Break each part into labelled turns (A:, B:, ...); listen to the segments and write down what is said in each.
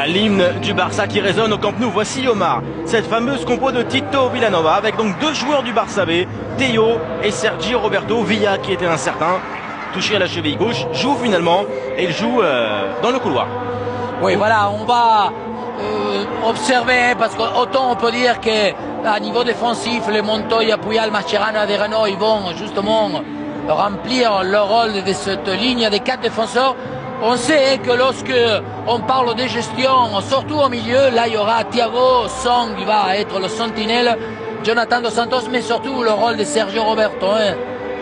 A: L'hymne du Barça qui résonne au Camp Nou. Voici Omar, cette fameuse compo de Tito Vilanova avec donc deux joueurs du Barça B, Théo et Sergi Roberto. Villa, qui était incertain, touché à la cheville gauche, joue finalement et il joue dans le couloir.
B: Oui, voilà, on va observer, parce qu'autant on peut dire qu'à niveau défensif, les Montoya, Puyal, Mascherano et Renault, ils vont justement remplir le rôle de cette ligne des quatre défenseurs. On sait que lorsque on parle de gestion, surtout au milieu, là il y aura Thiago, Song, qui va être le sentinelle, Jonathan Dos Santos, mais surtout le rôle de Sergio Roberto.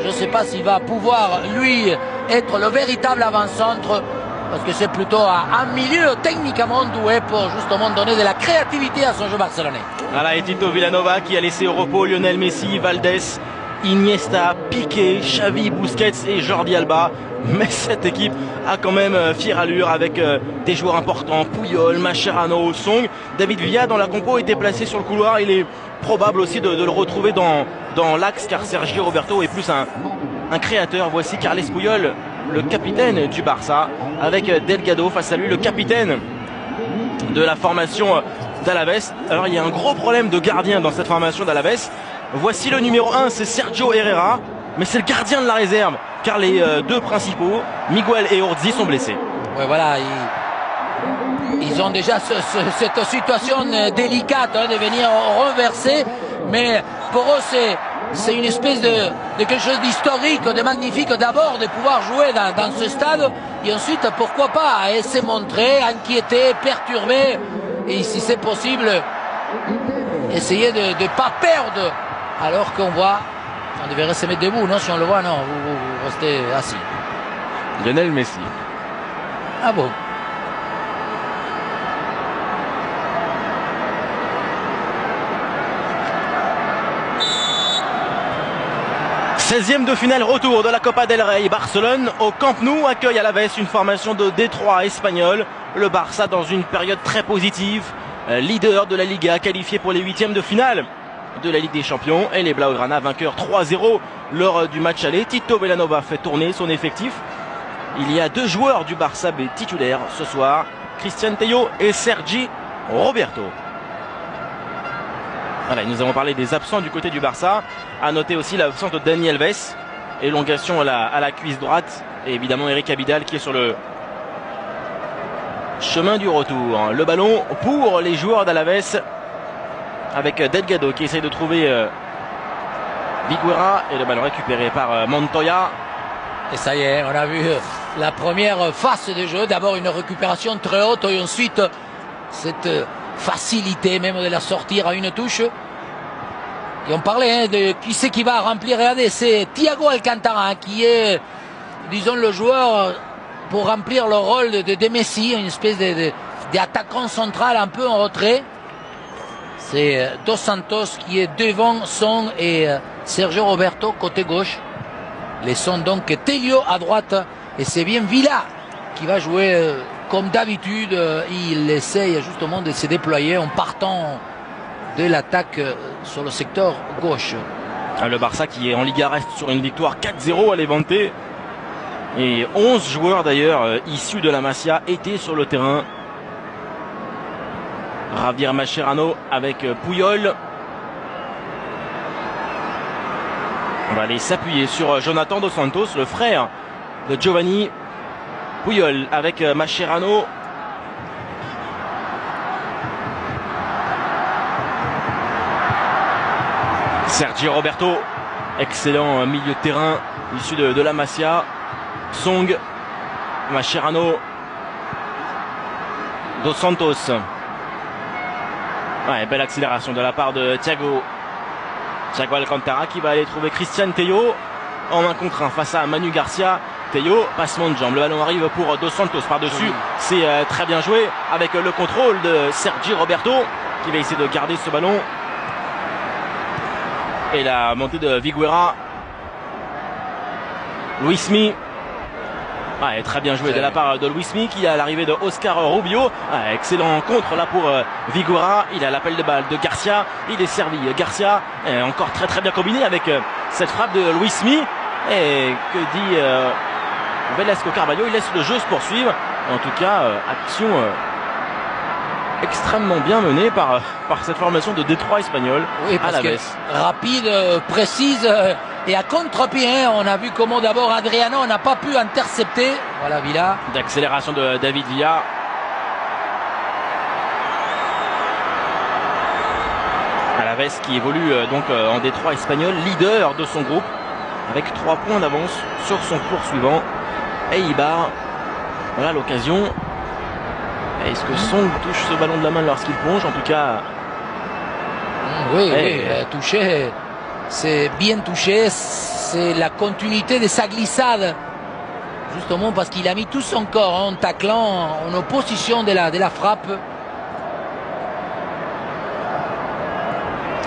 B: Je ne sais pas s'il va pouvoir, lui, être le véritable avant-centre, parce que c'est plutôt un milieu techniquement doué pour justement donner de la créativité à son jeu barcelonais.
A: Voilà, et Tito Vilanova qui a laissé au repos Lionel Messi, Valdés, Iniesta, Piqué, Xavi, Busquets et Jordi Alba. Mais cette équipe a quand même fière allure avec des joueurs importants, Puyol, Mascherano, Song. David Villa dans la compo était placé sur le couloir. Il est probable aussi de le retrouver dans l'axe, car Sergio Roberto est plus un créateur. Voici Carles Puyol, le capitaine du Barça, avec Delgado face à lui, le capitaine de la formation d'Alaves. Alors il y a un gros problème de gardien dans cette formation d'Alaves. Voici le numéro 1, c'est Sergio Herrera, mais c'est le gardien de la réserve, car les deux principaux, Miguel et Orzi, sont blessés.
B: Oui, voilà, ils ont déjà cette situation délicate de venir renverser, mais pour eux c'est une espèce de quelque chose d'historique, de magnifique d'abord de pouvoir jouer dans ce stade, et ensuite pourquoi pas se montrer, inquiéter, perturber, et si c'est possible essayer de ne pas perdre, alors qu'on voit, on devrait se mettre debout, non? Si on le voit, non, vous restez assis.
A: Lionel Messi.
B: Ah bon?
A: Seizième de finale, retour de la Copa del Rey. Barcelone au Camp Nou accueille à Alaves une formation de Détroit espagnol. Le Barça dans une période très positive, leader de la Liga, qualifié pour les huitièmes de finale de la Ligue des Champions, et les Blaugrana vainqueurs 3-0 lors du match aller. Tito Vilanova fait tourner son effectif. Il y a deux joueurs du Barça B titulaires ce soir, Cristian Tello et Sergi Roberto. Voilà, nous avons parlé des absents du côté du Barça. À noter aussi l'absence de Dani Alves, élongation à la cuisse droite, et évidemment Eric Abidal qui est sur le chemin du retour. Le ballon pour les joueurs d'Alaves, avec Delgado qui essaye de trouver Viguera, et le ballon récupéré par Montoya.
B: Et ça y est, on a vu la première phase de jeu. D'abord une récupération très haute et ensuite cette facilité même de la sortir à une touche. Et on parlait de qui c'est qui va remplir. Regardez, c'est Thiago Alcantara qui est, disons, le joueur pour remplir le rôle de Messi, une espèce d'attaquant central un peu en retrait. C'est Dos Santos qui est devant Son et Sergio Roberto côté gauche. Les Son donc Tello à droite, et c'est bien Villa qui va jouer comme d'habitude. Il essaye justement de se déployer en partant de l'attaque sur le secteur gauche.
A: Le Barça qui est en Liga reste sur une victoire 4-0 à Levante, et 11 joueurs d'ailleurs issus de la Masia étaient sur le terrain. Javier Mascherano avec Puyol. On va aller s'appuyer sur Jonathan Dos Santos, le frère de Giovanni Puyol, avec Mascherano. Sergi Roberto, excellent milieu de terrain issu de la Masia. Song, Mascherano, Dos Santos. Ouais, belle accélération de la part de Thiago Alcantara qui va aller trouver Cristian Tello en 1 contre 1 face à Manu Garcia. Tello, passement de jambe, le ballon arrive pour Dos Santos par-dessus. C'est très bien joué avec le contrôle de Sergi Roberto qui va essayer de garder ce ballon. Et la montée de Viguera. Luismi. Ouais, très bien joué de la part de Luismi qui a l'arrivée de Oscar Rubio. Ouais, excellent contre là pour Viguera. Il a l'appel de balle de Garcia. Il est servi. Garcia encore très bien combiné avec cette frappe de Luismi. Et que dit Velasco Carvalho? Il laisse le jeu se poursuivre. En tout cas, action extrêmement bien menée par cette formation de Détroit espagnol.
B: Oui, parce que rapide, précise et à contre-pied. Hein. On a vu comment d'abord Adriano n'a pas pu intercepter. Voilà Villa.
A: D'accélération de David Villa. Alaves qui évolue donc en Détroit espagnol, leader de son groupe, avec 3 points d'avance sur son poursuivant. Eibar, voilà l'occasion. Est-ce que Song touche ce ballon de la main lorsqu'il plonge? En tout cas,
B: oui, touché, c'est bien touché. C'est la continuité de sa glissade, justement parce qu'il a mis tout son corps en taclant, en opposition de la frappe.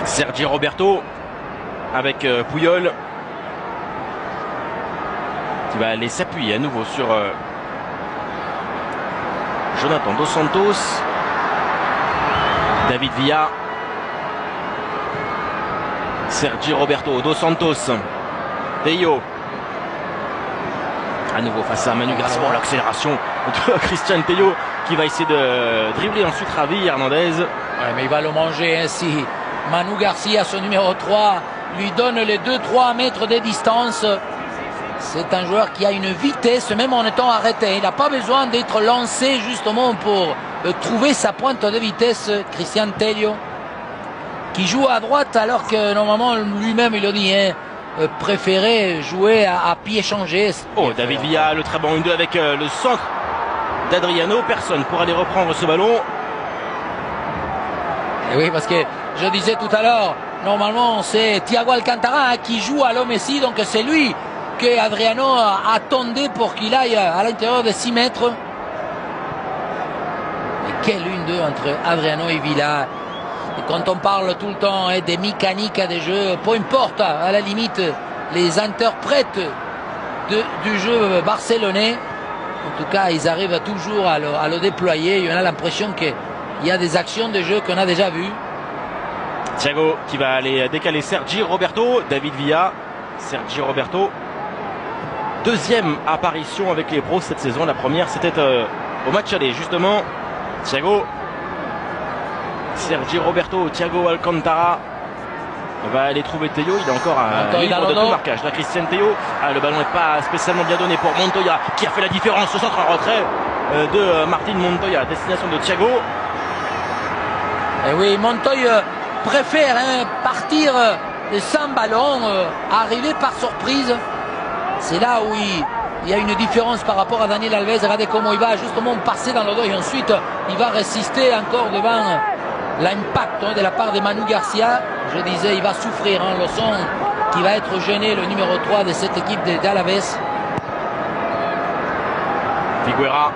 A: Sergi Roberto avec Puyol qui va aller s'appuyer à nouveau sur Jonathan Dos Santos. David Villa, Sergi Roberto, Dos Santos, Tello à nouveau face à Manu Garcia. Bon, l'accélération de Christian Tello qui va essayer de dribbler ensuite Javi Hernandez.
B: Ouais, mais il va le manger ainsi. Manu Garcia, son numéro 3, lui donne les 2-3 mètres de distance. C'est un joueur qui a une vitesse, même en étant arrêté. Il n'a pas besoin d'être lancé justement pour trouver sa pointe de vitesse. Christian Tello, qui joue à droite alors que normalement lui-même il a dit préférait jouer à pied changé.
A: Oh, David Villa, le très bon 1-2 avec le centre d'Adriano. Personne pour aller reprendre ce ballon.
B: Et oui, parce que je disais tout à l'heure, normalement c'est Thiago Alcantara qui joue à l'homme ici, donc c'est lui que Adriano attendait pour qu'il aille à l'intérieur de 6 mètres. Et quel 1-2 entre Adriano et Villa. Et quand on parle tout le temps des mécaniques des jeux, peu importe à la limite les interprètes du jeu barcelonais, en tout cas ils arrivent toujours à le déployer. On a l'impression qu'il y a des actions de jeu qu'on a déjà vues.
A: Thiago qui va aller décaler Sergi Roberto. David Villa, Sergi Roberto. Deuxième apparition avec les pros cette saison. La première c'était au match aller justement. Thiago, Sergi Roberto, Thiago Alcantara va aller trouver Tello. Il est encore à libre de tout marquage. Là, Christian Tello, le ballon n'est pas spécialement bien donné pour Montoya qui a fait la différence. Ce centre en retrait de Martin Montoya, destination de Thiago.
B: Et oui, Montoya préfère partir sans ballon, arriver par surprise. C'est là où il y a une différence par rapport à Daniel Alves. Regardez comment il va justement passer dans le dos et ensuite il va résister encore devant l'impact de la part de Manu Garcia. Je disais, il va souffrir, le son qui va être gêné, le numéro 3 de cette équipe d'Alaves.
A: Figuera,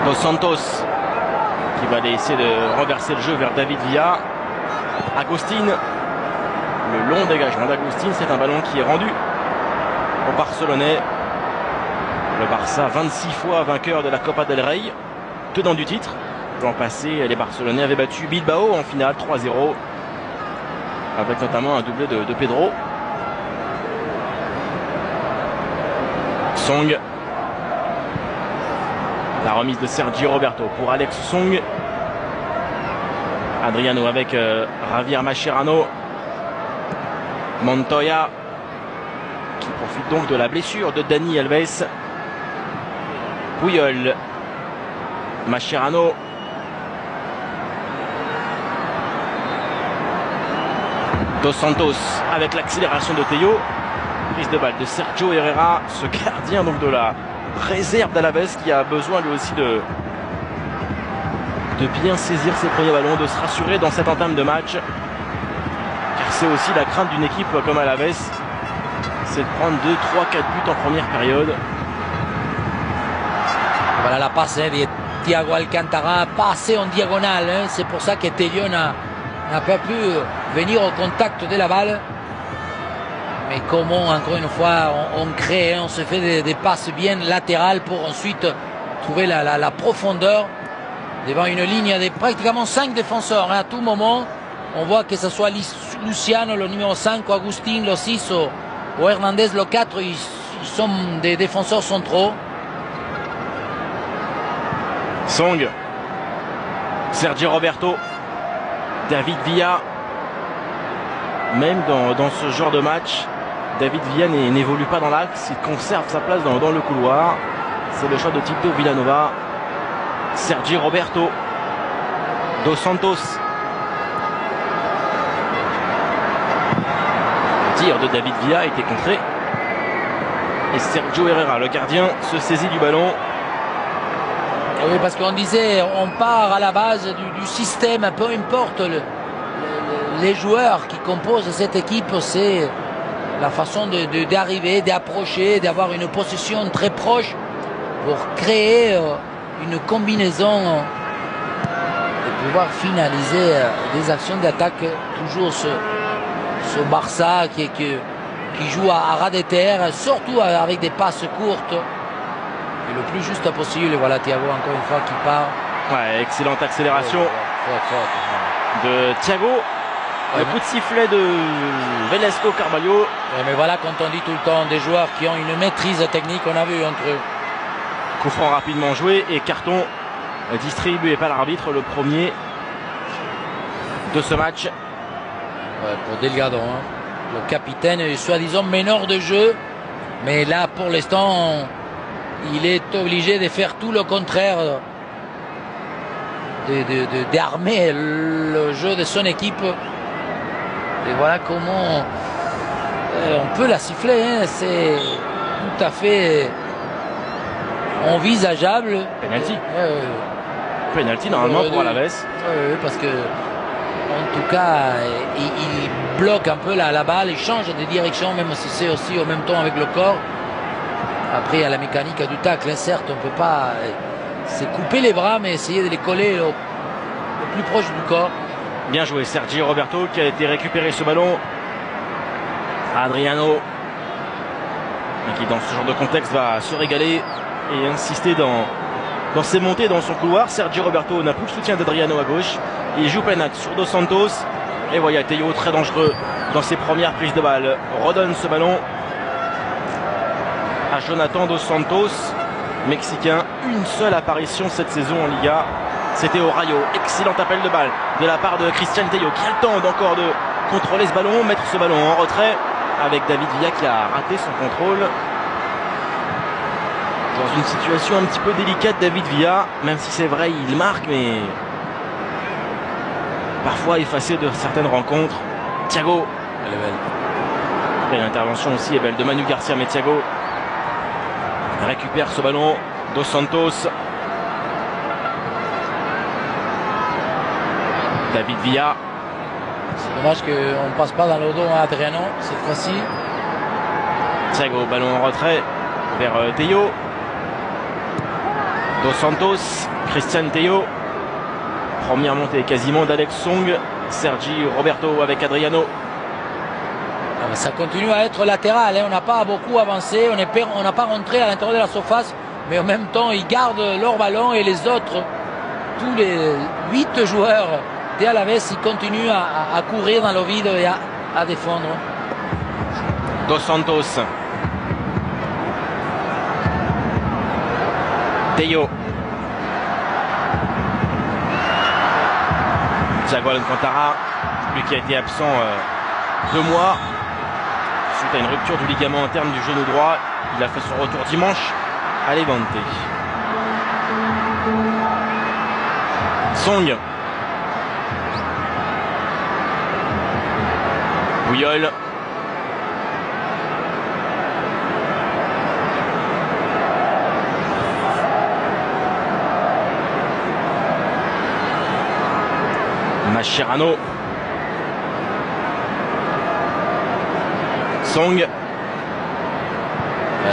A: Dos Santos qui va aller essayer de renverser le jeu vers David Villa. Agustin, le long dégagement d'Agustin, c'est un ballon qui est rendu au Barcelonais. Le Barça, 26 fois vainqueur de la Copa del Rey, tenant du titre. L'an passé, les Barcelonais avaient battu Bilbao en finale 3-0, avec notamment un doublé de Pedro. Song. La remise de Sergi Roberto pour Alex Song. Adriano avec Javier Mascherano. Montoya qui profite donc de la blessure de Dani Alves. Puyol. Mascherano. Dos Santos avec l'accélération de Tello. Prise de balle de Sergio Herrera, ce gardien donc de la réserve d'Alaves qui a besoin lui aussi de bien saisir ses premiers ballons, de se rassurer dans cette entame de match. Car c'est aussi la crainte d'une équipe comme Alaves, c'est de prendre 2, 3, 4 buts en première période.
B: Voilà la passe de Thiago Alcantara, passé en diagonale. C'est pour ça que Tello n'a pas pu venir au contact de la balle. Mais comment, encore une fois, on crée, on se fait des passes bien latérales pour ensuite trouver la profondeur devant une ligne de pratiquement 5 défenseurs. À tout moment, on voit que ce soit Luciano, le numéro 5, ou Agustin, le 6, ou Hernandez, le 4, ils sont des défenseurs centraux.
A: Song, Sergi Roberto, David Villa. Même dans ce genre de match, David Villa n'évolue pas dans l'axe, il conserve sa place dans le couloir. C'est le choix de Tito Villanova. Sergi Roberto, Dos Santos. Le tir de David Villa a été contré. Et Sergio Herrera, le gardien, se saisit du ballon.
B: Oui, parce qu'on disait, on part à la base du système, peu importe les joueurs qui composent cette équipe, c'est la façon d'arriver, d'approcher, d'avoir une possession très proche pour créer une combinaison et pouvoir finaliser des actions d'attaque. Toujours ce Barça qui joue à ras de terre, surtout avec des passes courtes. Et le plus juste possible. Voilà Thiago encore une fois qui part.
A: Ouais, excellente accélération de Thiago. Le coup de sifflet de Velasco Carvalho.
B: Ouais, mais voilà, quand on dit tout le temps des joueurs qui ont une maîtrise technique, on a vu entre eux.
A: Coup franc rapidement joué et carton distribué par l'arbitre, le premier de ce match.
B: Ouais, pour Delgado, hein. Le capitaine est soi-disant meneur de jeu. Mais là, pour l'instant, il est obligé de faire tout le contraire. D'armer le jeu de son équipe. Et voilà comment on peut la siffler. Hein. C'est tout à fait envisageable.
A: Penalty. Penalty normalement pour Alaves.
B: Oui, parce que en tout cas, il bloque un peu la balle, il change de direction, même si c'est aussi en même temps avec le corps. Après, il y a la mécanique du tacle. Hein. Certes, on ne peut pas c'est couper les bras, mais essayer de les coller le plus proche du corps.
A: Bien joué, Sergi Roberto qui a été récupéré ce ballon. Adriano, qui dans ce genre de contexte va se régaler et insister dans ses montées dans son couloir. Sergi Roberto n'a plus le soutien d'Adriano à gauche. Il joue plein axe sur Dos Santos. Et voilà, Théo très dangereux dans ses premières prises de balle. Redonne ce ballon à Jonathan Dos Santos, mexicain. Une seule apparition cette saison en Liga. C'était au Rayo. Excellent appel de balle de la part de Christian Théo qui a le temps encore de contrôler ce ballon, mettre ce ballon en retrait avec David Villa qui a raté son contrôle. Dans une situation un petit peu délicate, David Villa, même si c'est vrai, il marque, mais parfois effacé de certaines rencontres. Thiago.
B: Elle est belle.
A: Et l'intervention aussi est belle de Manu Garcia, mais Thiago récupère ce ballon. Dos Santos. David Villa.
B: C'est dommage qu'on ne passe pas dans le dos à Adriano cette fois-ci.
A: Thiago, ballon en retrait vers Théo. Dos Santos, Christian Théo. Première montée quasiment d'Alex Song. Sergi Roberto avec Adriano.
B: Ça continue à être latéral, hein. On n'a pas beaucoup avancé, on n'a pas rentré à l'intérieur de la surface, mais en même temps ils gardent leur ballon et les autres, tous les 8 joueurs de Alaves, ils continuent à courir dans le vide et à défendre.
A: Dos Santos. Théo. Thiago Alcantara, lui qui a été absent 2 mois suite à une rupture du ligament interne du genou droit. Il a fait son retour dimanche à Levante. Song. Puyol. Mascherano. Song.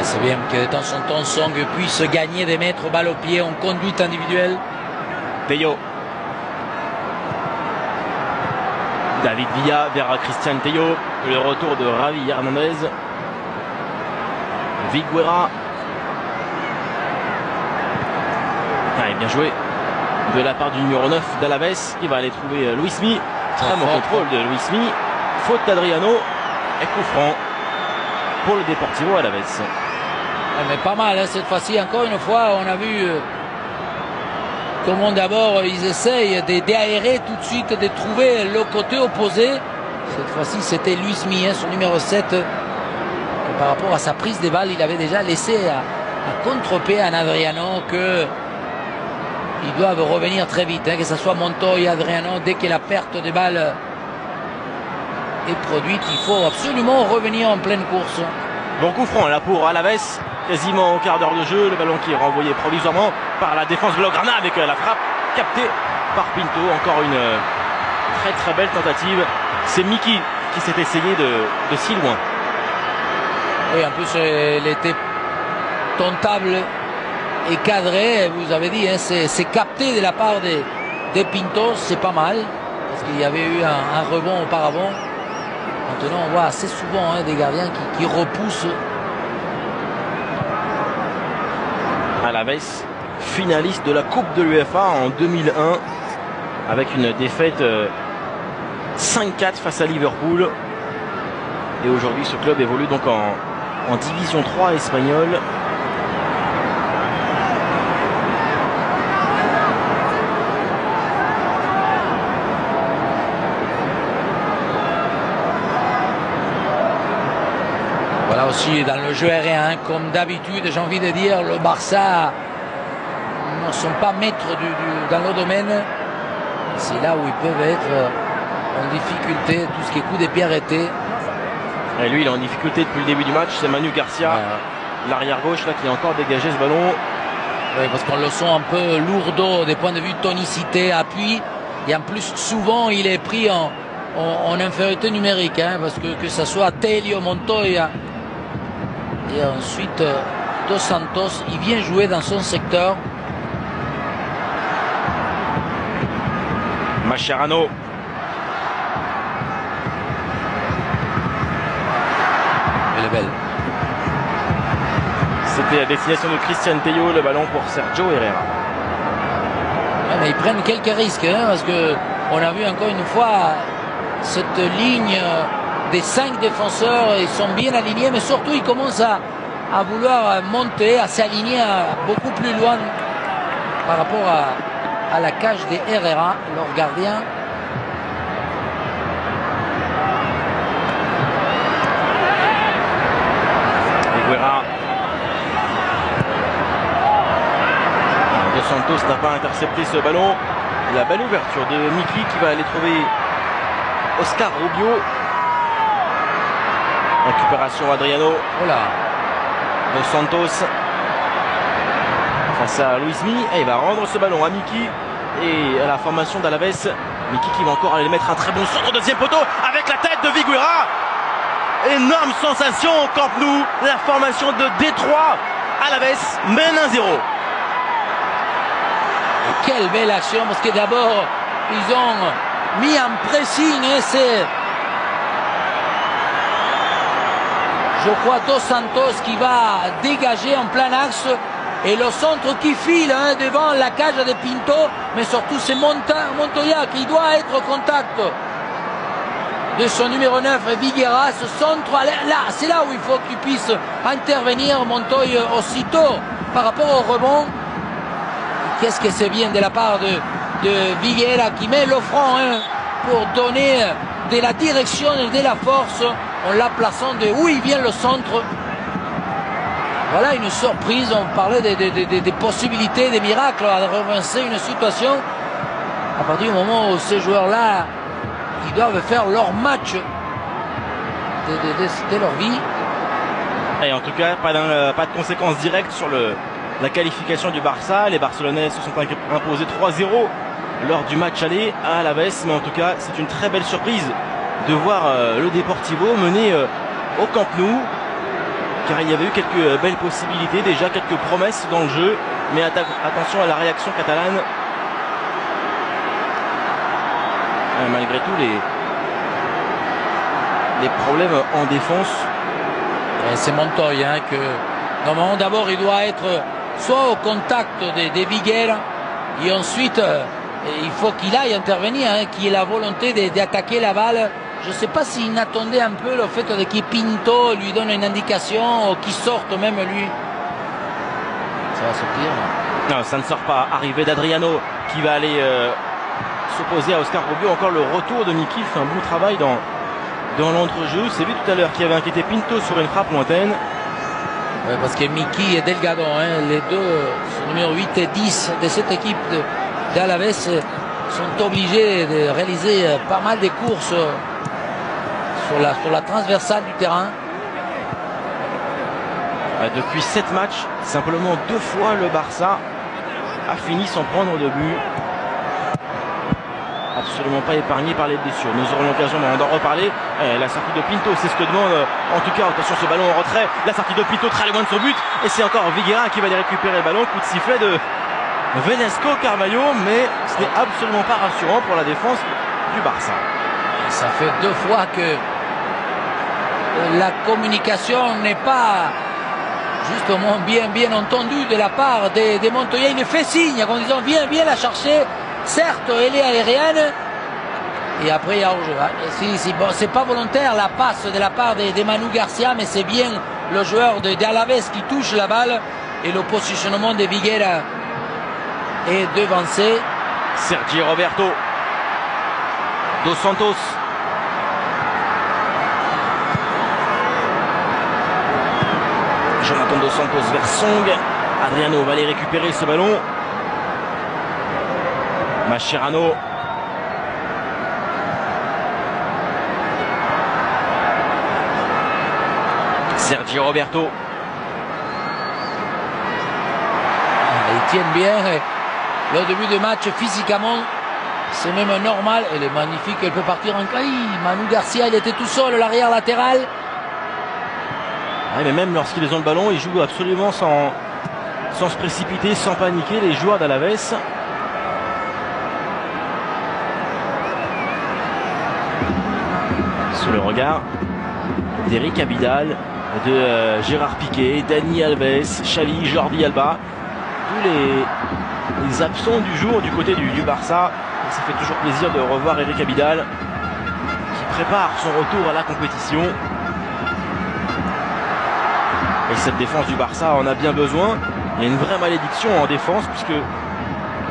B: C'est bien que de temps en temps Song puisse gagner des mètres balle au pied en conduite individuelle.
A: Théo. David Villa vers Christian Théo. Le retour de Ravi Hernandez. Viguera. Allez, bien joué de la part du numéro 9 d'Alaves. Il va aller trouver Luis Mi. Très bon contrôle de Luis Mi. Faute d'Adriano. Et coup franc pour le Deportivo Alaves.
B: Mais pas mal, hein, cette fois-ci. Encore une fois, on a vu comment d'abord ils essayent d'aérer tout de suite, de trouver le côté opposé. Cette fois-ci, c'était Luis Milla, son numéro 7. Que par rapport à sa prise des balles, il avait déjà laissé à contre-pied à Adriano que ils doivent revenir très vite, hein, que ce soit Montoya, Adriano, dès que la perte de balles est produite, il faut absolument revenir en pleine course.
A: Bon coup franc là pour Alaves, quasiment au quart d'heure de jeu, le ballon qui est renvoyé provisoirement par la défense blaugrana avec la frappe captée par Pinto. Encore une très très belle tentative. C'est Miki qui s'est essayé de si loin.
B: Et en plus, elle était tentable et cadré, vous avez dit, hein, c'est capté de la part de Pinto, c'est pas mal, parce qu'il y avait eu un rebond auparavant. Maintenant, on voit assez souvent des gardiens qui repoussent.
A: Alaves, finaliste de la Coupe de l'UEFA en 2001, avec une défaite 5-4 face à Liverpool. Et aujourd'hui, ce club évolue donc en Division 3 espagnole.
B: Voilà aussi dans le jeu aérien, comme d'habitude, j'ai envie de dire, le Barça ne sont pas maîtres dans le domaine. C'est là où ils peuvent être en difficulté, tout ce qui est coup des pieds arrêtés.
A: Et lui, il est en difficulté depuis le début du match. C'est Manu Garcia, l'arrière gauche, là, qui a encore dégagé ce ballon.
B: Oui, parce qu'on le sent un peu lourdeau des points de vue tonicité, appui. Et en plus, souvent, il est pris en infériorité numérique, hein, parce que ce soit Telio, Montoya et ensuite Dos Santos, il vient jouer dans son secteur.
A: Mascherano.
B: Elle est belle.
A: C'était à destination de Christian Tello, le ballon pour Sergio Herrera.
B: Ouais, mais ils prennent quelques risques, hein, parce que on a vu encore une fois cette ligne des 5 défenseurs, ils sont bien alignés, mais surtout ils commencent à vouloir monter, à s'aligner beaucoup plus loin par rapport à la cage des Herrera, leur gardien.
A: Higuera. Dos Santos n'a pas intercepté ce ballon. La belle ouverture de Miki qui va aller trouver Oscar Rubio. Récupération Adriano.
B: Voilà.
A: Dos Santos face à Luis Milla. Et il va rendre ce ballon à Miki et à la formation d'Alaves. Miki qui va encore aller mettre un très bon centre au deuxième poteau avec la tête de Higuera. Énorme sensation au Camp Nou. La formation de Détroit. Alaves mène 1-0.
B: Et quelle belle action, parce que d'abord ils ont mis en pressing, et c'est, je crois, Dos Santos qui va dégager en plein axe, et le centre qui file devant la cage de Pinto, mais surtout c'est Montoya qui doit être au contact de son numéro 9, Higuera. Ce centre, là, c'est là où il faut qu'il puisse intervenir Montoya aussitôt par rapport au rebond. Qu'est-ce que c'est bien de la part de Higuera qui met le front pour donner de la direction et de la force en la plaçant de où il vient le centre. Voilà une surprise, on parlait des possibilités, des miracles à relancer une situation. À partir du moment où ces joueurs-là, ils doivent faire leur match de leur vie.
A: Et en tout cas, pas de conséquences directes sur la qualification du Barça. Les Barcelonais se sont imposés 3-0 lors du match aller à Alaves. Mais en tout cas, c'est une très belle surprise de voir le Deportivo mener au Camp Nou. Car il y avait eu quelques belles possibilités, déjà quelques promesses dans le jeu. Mais attention à la réaction catalane. Malgré tout, les problèmes en défense.
B: C'est Montoya que normalement d'abord il doit être soit au contact de Higuera, et ensuite il faut qu'il aille intervenir, qu'il ait la volonté d'attaquer la balle. Je ne sais pas s'il attendait un peu le fait que Pinto lui donne une indication, ou qu'il sorte même lui. Ça va sortir.
A: Non, ça ne sort pas. Arrivée d'Adriano qui va aller s'opposer à Oscar Rubio. Encore le retour de Miki, fait un bon travail dans l'entrejeu. C'est lui tout à l'heure qui avait inquiété Pinto sur une frappe lointaine.
B: Ouais, parce que Miki et Delgado, les deux numéro 8 et 10 de cette équipe d'Alaves sont obligés de réaliser pas mal de courses sur la transversale du terrain.
A: Depuis 7 matchs, simplement 2 fois le Barça a fini sans prendre de but. Absolument pas épargné par les blessures. Nous aurons l'occasion d'en reparler. La sortie de Pinto, c'est ce que demande en tout cas, attention, ce ballon en retrait. La sortie de Pinto très loin de son but. Et c'est encore Viguera qui va aller récupérer le ballon. Coup de sifflet de Velasco Carvalho, mais ce n'est absolument pas rassurant pour la défense du Barça.
B: Ça fait 2 fois que la communication n'est pas justement bien entendue de la part de Montoya. Il fait signe en disant viens la chercher. Certes, elle est aérienne. Et après, il y a hors-jeu. Bon, c'est pas volontaire la passe de la part de Manu Garcia, mais c'est bien le joueur d'Alaves qui touche la balle. Et le positionnement de Viguera est devancé.
A: Sergi Roberto. Dos Santos. Jonathan Dos Santos vers Song. Adriano va aller récupérer ce ballon. Mascherano. Sergi Roberto.
B: Ils tiennent bien. Le début de match physiquement, c'est même normal. Elle est magnifique, elle peut partir en caille. Manu Garcia, il était tout seul, l'arrière latéral.
A: Ouais, mais même lorsqu'ils ont le ballon, ils jouent absolument sans se précipiter, sans paniquer, les joueurs d'Alaves. Sous le regard d'Eric Abidal, de Gérard Piqué, Dani Alves, Xavi, Jordi Alba, tous les absents du jour du côté du Barça. Et ça fait toujours plaisir de revoir Eric Abidal qui prépare son retour à la compétition. Et cette défense du Barça en a bien besoin. Il y a une vraie malédiction en défense puisque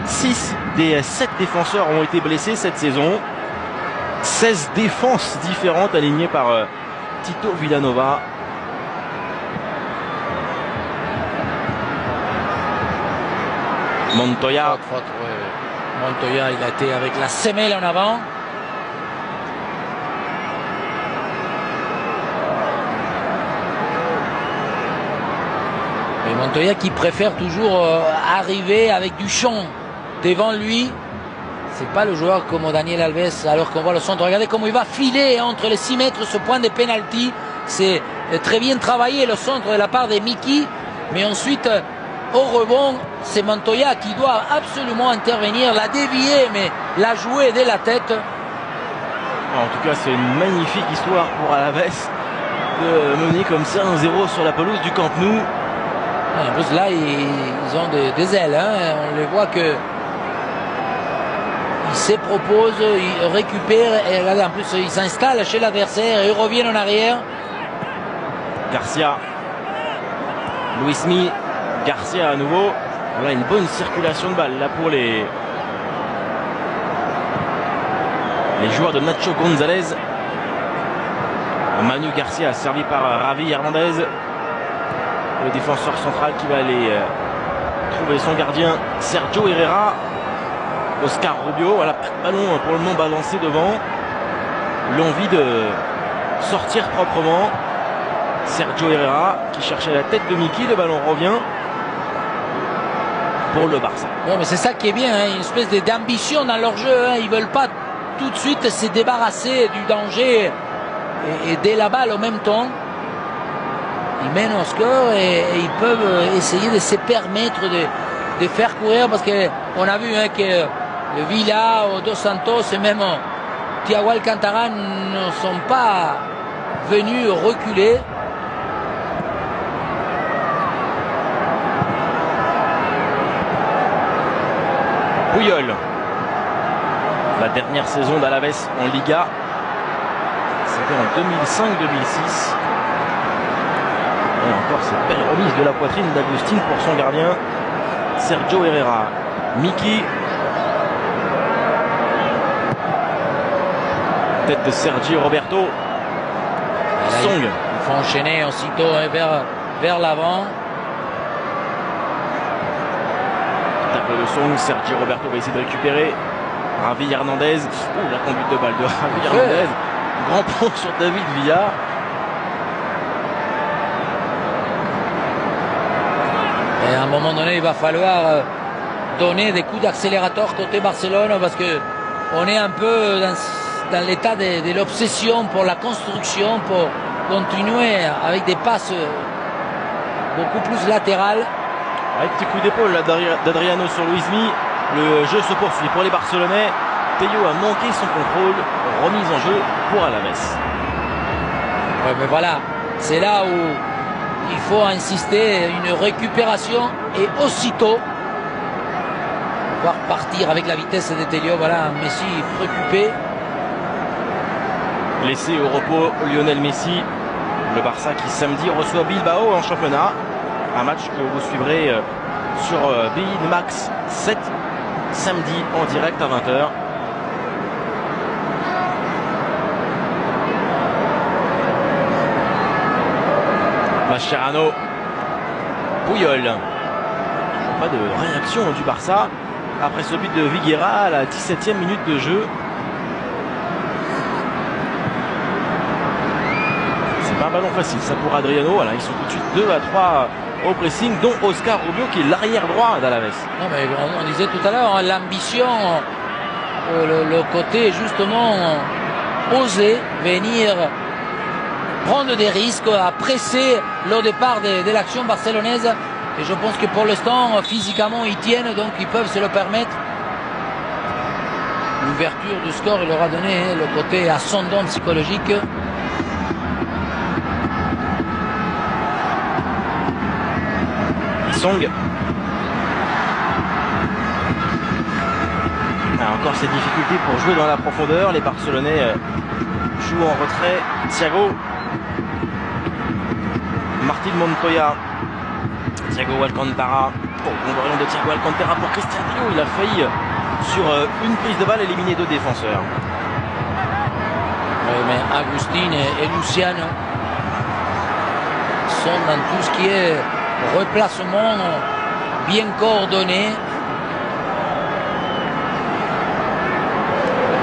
A: 6 des 7 défenseurs ont été blessés cette saison. 16 défenses différentes alignées par Tito Villanova. Montoya.
B: Montoya, il a été avec la semelle en avant. Et Montoya qui préfère toujours arriver avec du champ devant lui. C'est pas le joueur comme Daniel Alves, alors qu'on voit le centre. Regardez comment il va filer entre les 6 mètres ce point de pénalty. C'est très bien travaillé le centre de la part de Miki. Mais ensuite, au rebond, c'est Montoya qui doit absolument intervenir, la dévier, mais la jouer dès la tête.
A: En tout cas, c'est une magnifique histoire pour Alaves de mener comme ça 1-0 sur la pelouse du Camp Nou.
B: En plus, là, ils ont des ailes. On les voit que il se propose, il récupère et regardez, en plus il s'installe chez l'adversaire et il revient en arrière.
A: Garcia, Luismi, Garcia à nouveau. Voilà une bonne circulation de balle là pour les joueurs de Nacho González. Manu Garcia servi par Ravi Hernandez, le défenseur central qui va aller trouver son gardien Sergio Herrera. Oscar Rubio, voilà, ballon pour le moment balancé devant. L'envie de sortir proprement. Sergio Herrera qui cherchait la tête de Miki, le ballon revient pour le Barça.
B: Ouais, mais c'est ça qui est bien, une espèce d'ambition dans leur jeu. Ils ne veulent pas tout de suite se débarrasser du danger et dès la balle en même temps. Ils mènent au score et ils peuvent essayer de se permettre de faire courir parce qu'on a vu que le Villa, Dos Santos et même Thiago Alcantara ne sont pas venus reculer.
A: Puyol, la dernière saison d'Alaves en Liga, c'était en 2005-2006. Et encore cette belle remise de la poitrine d'Agustin pour son gardien. Sergio Herrera. Miki. Tête de Sergio Roberto. Song.
B: Il faut enchaîner aussitôt vers l'avant.
A: Tacle de Song. Sergio Roberto va essayer de récupérer. Javi Hernandez. La conduite de balle de Javi Hernandez. Grand pont sur David Villa.
B: Et à un moment donné, il va falloir donner des coups d'accélérateur côté Barcelone parce que on est un peu dans l'état de l'obsession pour la construction, pour continuer avec des passes beaucoup plus latérales.
A: Avec petit coup d'épaule d'Adriano sur Luismi, le jeu se poursuit pour les Barcelonais. Théo a manqué son contrôle, remise en jeu pour Alaves.
B: Ouais, mais voilà, c'est là où il faut insister, une récupération et aussitôt pouvoir partir avec la vitesse de Théo. Voilà, Messi préoccupé.
A: Laissé au repos Lionel Messi, le Barça qui samedi reçoit Bilbao en championnat. Un match que vous suivrez sur beIN Max 7 samedi en direct à 20h. Mascherano, Puyol. Toujours pas de réaction du Barça après ce but de Viguera à la 17e minute de jeu. C'est pas un ballon facile ça pour Adriano. Voilà, ils sont tout de suite 2 à 3 au pressing, dont Oscar Rubio qui est l'arrière droit d'Alaves.
B: Non mais on disait tout à l'heure, l'ambition, le côté justement oser venir prendre des risques, à presser le départ de l'action barcelonaise. Et je pense que pour l'instant, physiquement, ils tiennent, donc ils peuvent se le permettre. L'ouverture du score, il leur a donné le côté ascendant psychologique.
A: Song. Encore ces difficultés pour jouer dans la profondeur. Les Barcelonais jouent en retrait. Thiago. Martín Montoya. Thiago Alcantara. Bon ballon de Thiago Alcantara pour Cristian Théo. Il a failli sur une prise de balle éliminer 2 défenseurs.
B: Oui, mais Agustín et Luciano sont dans tout ce qui est replacement bien coordonné.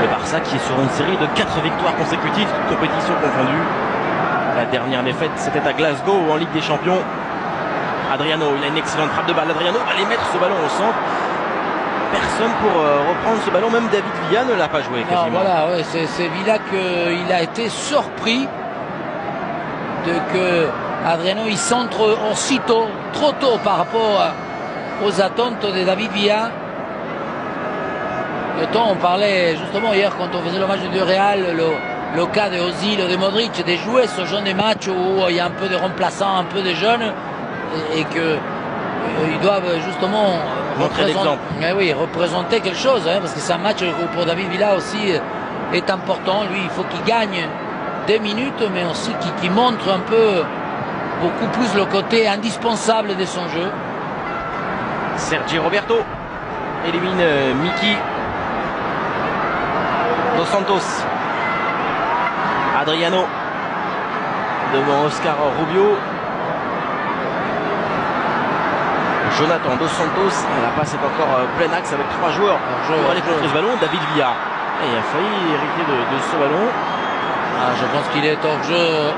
A: Le Barça qui est sur une série de 4 victoires consécutives, toutes compétitions confondues. La dernière défaite, c'était à Glasgow en Ligue des Champions. Adriano, il a une excellente frappe de balle. Adriano va aller mettre ce ballon au centre. Personne pour reprendre ce ballon. Même David Villa ne l'a pas joué quasiment.
B: Non, voilà, ouais, c'est Villa qu'il a été surpris de que Adriano il centre aussitôt, trop tôt par rapport aux attentes de David Villa. On parlait justement hier quand on faisait le match du Real, le cas de Ozil, de Modric, de jouer ce genre de match où il y a un peu de remplaçants, un peu de jeunes, et qu'ils doivent justement représenter quelque chose, hein, parce que c'est un match pour David Villa aussi est important. Lui, il faut qu'il gagne des minutes, mais aussi qu'il montre un peu beaucoup plus le côté indispensable de son jeu.
A: Sergio Roberto élimine Miki. Dos Santos. Adriano devant Oscar Rubio. Jonathan Dos Santos. La passe est encore plein axe avec 3 joueurs pour aller contrer ce ballon. David Villa. Et il a failli hériter de ce ballon.
B: Je pense qu'il est hors jeu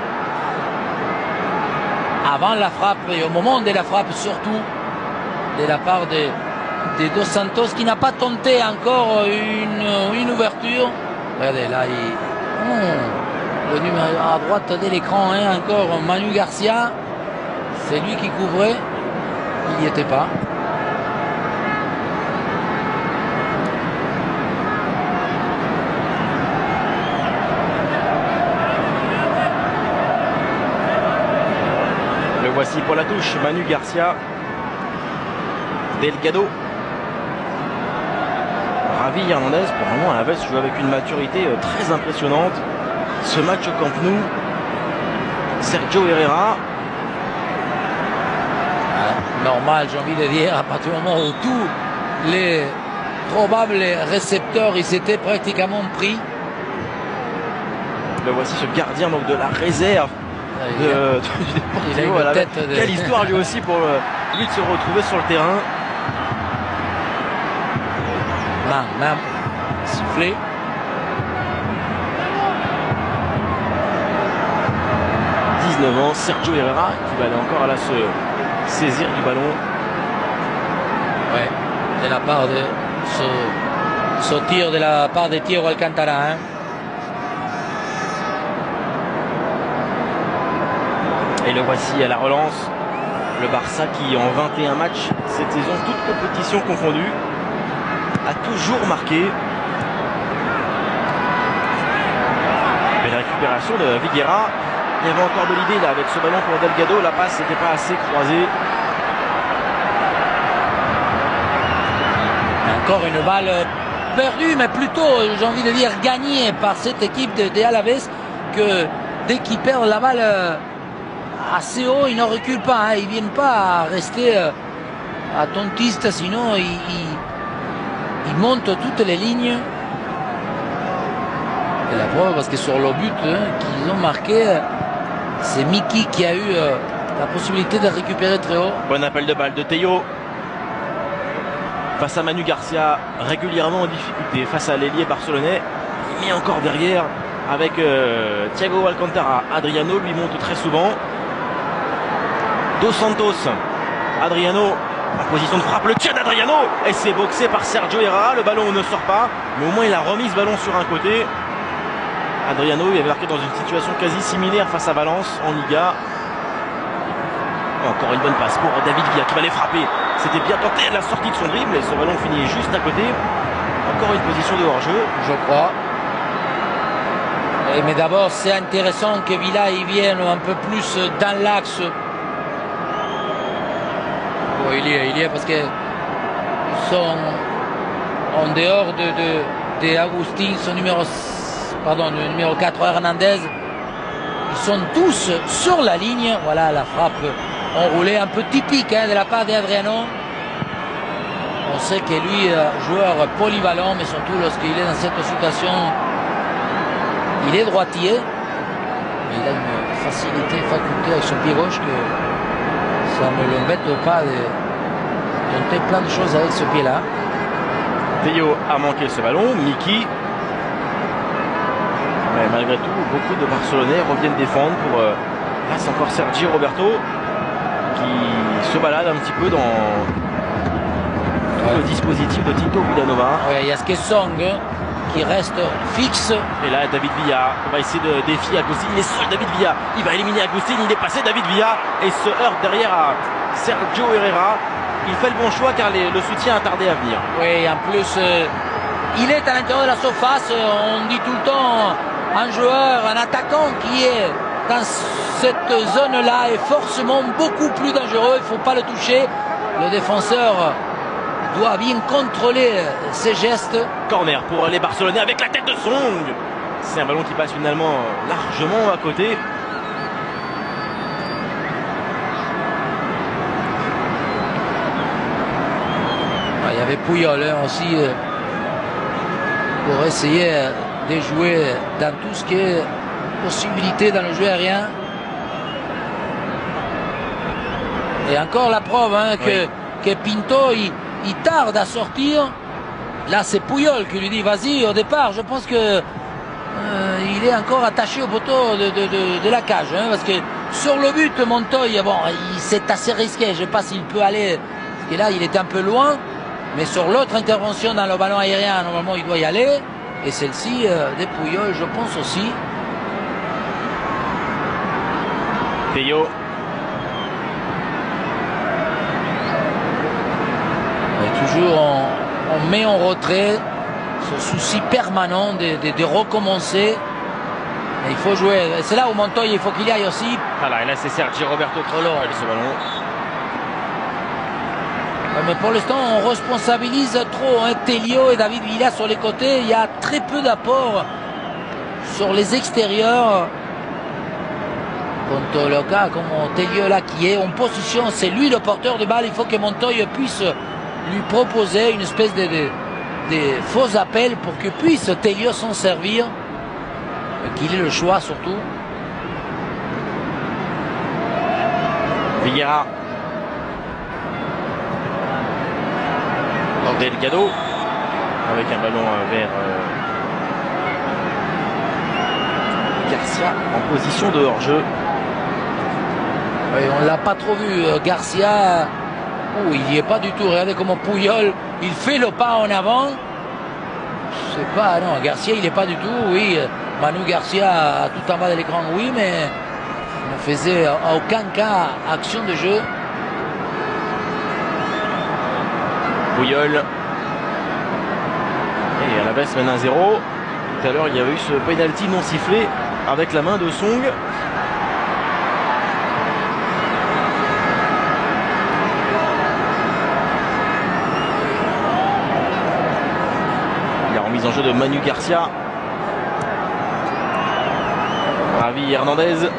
B: avant la frappe et au moment de la frappe surtout de la part de Dos Santos qui n'a pas tenté encore une ouverture. Regardez là, le numéro à droite de l'écran, hein, encore Manu Garcia, c'est lui qui couvrait, il n'y était pas.
A: Le voici pour la touche, Manu Garcia. Delgado. Javi Hernandez, pour le moment, Alaves joue avec une maturité très impressionnante. Ce match au Camp Nou. Sergio Herrera.
B: normal, j'ai envie de dire, à partir du moment où tous les probables récepteurs ils s'étaient pratiquement pris.
A: Le voici, ce gardien donc de la réserve du Deportivo.
B: Voilà,
A: quelle histoire lui aussi pour lui de se retrouver sur le terrain.
B: Main sifflé.
A: Sergio Herrera qui va aller encore là se saisir du ballon.
B: Ouais, de la part de ce tir de la part de Thiago Alcantara. Hein.
A: Et le voici à la relance. Le Barça qui en 21 matchs cette saison, toutes compétitions confondues, a toujours marqué. Et la récupération de Viguera. Il y avait encore de l'idée là avec ce ballon pour Delgado. La passe n'était pas assez croisée.
B: Encore une balle perdue, mais plutôt, j'ai envie de dire, gagnée par cette équipe de Alaves, que dès qu'ils perdent la balle assez haut, ils ne reculent pas. Hein. Ils ne viennent pas rester attentistes, sinon ils montent toutes les lignes. Et la preuve, parce que sur le but qu'ils ont marqué, c'est Miki qui a eu la possibilité de récupérer très haut.
A: Bon appel de balle de Théo. Face à Manu Garcia, régulièrement en difficulté. Face à l'ailier barcelonais, il met encore derrière avec Thiago Alcantara. Adriano lui monte très souvent. Dos Santos. Adriano en position de frappe. Le tir d'Adriano. Et c'est boxé par Sergio Herrera. Le ballon ne sort pas. Mais au moins il a remis ce ballon sur un côté. Adriano, il avait marqué dans une situation quasi similaire face à Valence en Liga. Encore une bonne passe pour David Villa qui va les frapper. C'était bien tenté la sortie de son dribble et ce ballon finit juste à côté. Encore une position de hors-jeu.
B: Je crois. Mais d'abord, c'est intéressant que Villa y vienne un peu plus dans l'axe. Oh, il y est parce que ils sont en dehors de Agustin, son numéro 4 Hernandez. Ils sont tous sur la ligne. Voilà la frappe enroulée un peu typique de la part d'Adriano. On sait que lui, joueur polyvalent, mais surtout lorsqu'il est dans cette situation, il est droitier. Mais il a une faculté avec son pied gauche que ça ne l'embête pas de tenter plein de choses avec ce pied-là.
A: Théo a manqué ce ballon. Miki. Mais malgré tout, beaucoup de Barcelonais reviennent défendre pour là c'est encore Sergi Roberto qui se balade un petit peu dans le dispositif de Tito Vilanova.
B: Il y a Skessong qui reste fixe.
A: Et là David Villa va essayer de défier Agustin. Il est seul, David Villa. Il va éliminer Agustin. Il est passé David Villa et se heurte derrière à Sergio Herrera. Il fait le bon choix car le soutien a tardé à venir.
B: Oui, en plus il est à l'intérieur de la surface. On dit tout le temps un joueur, un attaquant qui est dans cette zone-là est forcément beaucoup plus dangereux. Il ne faut pas le toucher. Le défenseur doit bien contrôler ses gestes.
A: Corner pour les Barcelonais avec la tête de Song. C'est un ballon qui passe finalement largement à côté.
B: Il y avait Puyol aussi pour essayer de jouer dans tout ce qui est possibilité dans le jeu aérien. Et encore la preuve que Pinto il tarde à sortir. Là c'est Puyol qui lui dit vas-y au départ. Je pense que il est encore attaché au poteau de la cage parce que sur le but Montoya, bon, c'est assez risqué. Je ne sais pas s'il peut aller parce que là il était un peu loin, mais sur l'autre intervention dans le ballon aérien normalement il doit y aller. Et celle-ci des Puyol, je pense aussi.
A: Théo.
B: Et toujours on met en retrait ce souci permanent de recommencer. Et il faut jouer. C'est là où Montoya, il faut qu'il y aille aussi.
A: Voilà, et là c'est Sergi Roberto qui avec ce ballon.
B: Mais pour l'instant, on responsabilise trop Telio et David Villa sur les côtés. Il y a très peu d'apport sur les extérieurs. contre le gars comme Tellieu là qui est en position, c'est lui le porteur de balle. Il faut que Montoya puisse lui proposer une espèce de faux appel pour que puisse Tellieu s'en servir, qu'il ait le choix surtout.
A: Vieira. Delgado avec un ballon vers Garcia en position de hors-jeu.
B: Oui, on ne l'a pas trop vu. Garcia, il n'y est pas du tout. Regardez comment Puyol, il fait le pas en avant. Je sais pas, non, Garcia il n'est pas du tout. Oui, Manu Garcia tout en bas de l'écran, oui, mais il ne faisait à aucun cas action de jeu.
A: Puyol. Et à la baisse mène 1-0. Tout à l'heure il y avait eu ce penalty non sifflé avec la main de Song. La remise en jeu de Manu Garcia. Javi Hernandez.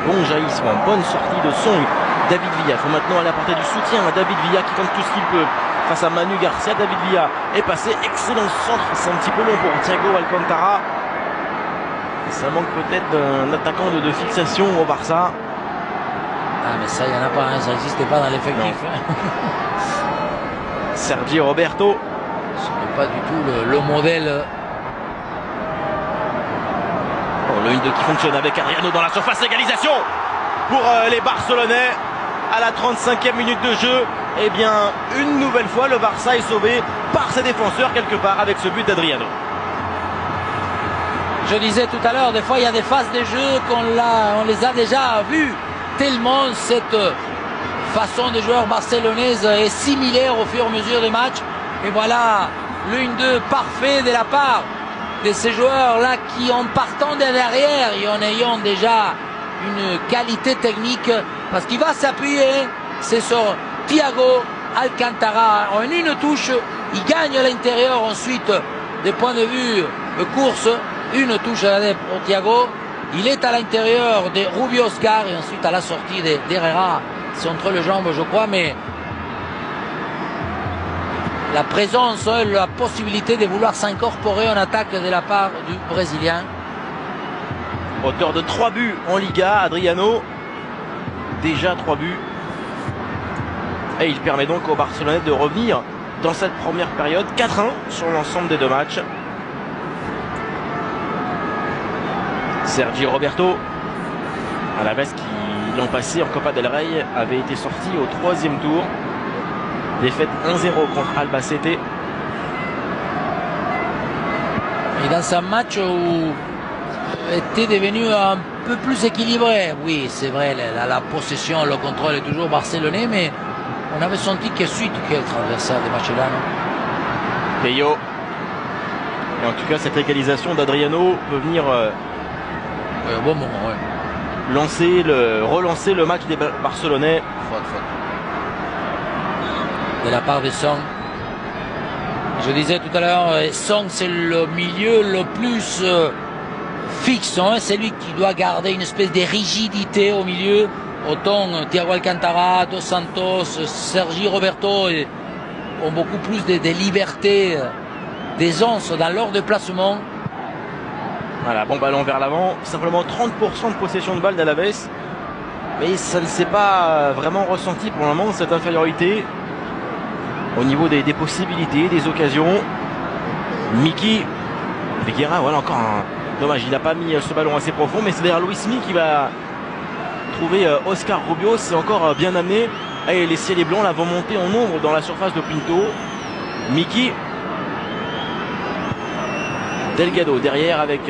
A: Bon jaillissement, bonne sortie de Song. David Villa, il faut maintenant aller apporter du soutien à David Villa qui tente tout ce qu'il peut face à Manu Garcia. David Villa est passé, excellent centre, c'est un petit peu long pour Thiago Alcantara. Ça manque peut-être d'un attaquant de fixation au Barça.
B: Ah mais ça il n'y en a pas, hein, ça n'existait pas dans l'effectif.
A: Sergi Roberto.
B: Ce n'est pas du tout le modèle.
A: Bon, le 1-2 qui fonctionne avec Adriano dans la surface, égalisation pour les Barcelonais à la 35e minute de jeu. Eh bien, une nouvelle fois, le Barça est sauvé par ses défenseurs quelque part avec ce but d'Adriano.
B: Je disais tout à l'heure, des fois il y a des phases de jeu on les a déjà vues, tellement cette façon de joueur barcelonaise est similaire au fur et à mesure des matchs. Et voilà le 1-2 parfait de la part de ces joueurs-là qui, en partant de derrière et en ayant déjà une qualité technique, parce qu'il va s'appuyer, c'est sur Thiago Alcantara. En une touche, il gagne à l'intérieur ensuite des points de vue de course. Une touche pour Thiago. Il est à l'intérieur de Rubio Oscar et ensuite à la sortie d'Herrera. C'est entre les jambes, je crois, mais la présence, la possibilité de vouloir s'incorporer en attaque de la part du Brésilien.
A: Auteur de 3 buts en Liga, Adriano. Déjà 3 buts. Et il permet donc aux Barcelonais de revenir dans cette première période. 4-1 sur l'ensemble des deux matchs. Sergi Roberto, à la baisse qui l'an passé en Copa del Rey avait été sorti au 3e tour. Défaite 1-0 contre Albacete.
B: Et dans un match où était devenu un peu plus équilibré. Oui, c'est vrai, la possession, le contrôle est toujours barcelonais, mais on avait senti que suite quel adversaire des matchs là.
A: Peyo. Et en tout cas, cette égalisation d'Adriano peut venir
B: au bon moment, ouais.
A: relancer le match des Barcelonais.
B: Faute. De la part de Song. Je disais tout à l'heure, Song c'est le milieu le plus fixe, hein, c'est lui qui doit garder une espèce de rigidité au milieu. Autant Thiago Alcantara, Dos Santos, Sergi Roberto ont beaucoup plus de liberté, d'aisance dans leur déplacement.
A: Voilà, bon ballon vers l'avant, simplement 30% de possession de balle d'Alaves, mais ça ne s'est pas vraiment ressenti pour le moment, cette infériorité au niveau des possibilités, des occasions. Miki Vieira, voilà encore un dommage, il n'a pas mis ce ballon assez profond, mais c'est d'ailleurs Luis Mi qui va trouver Oscar Rubio. C'est encore bien amené. Et les ciels et blancs là vont monter en nombre dans la surface de Pinto. Miki Delgado derrière avec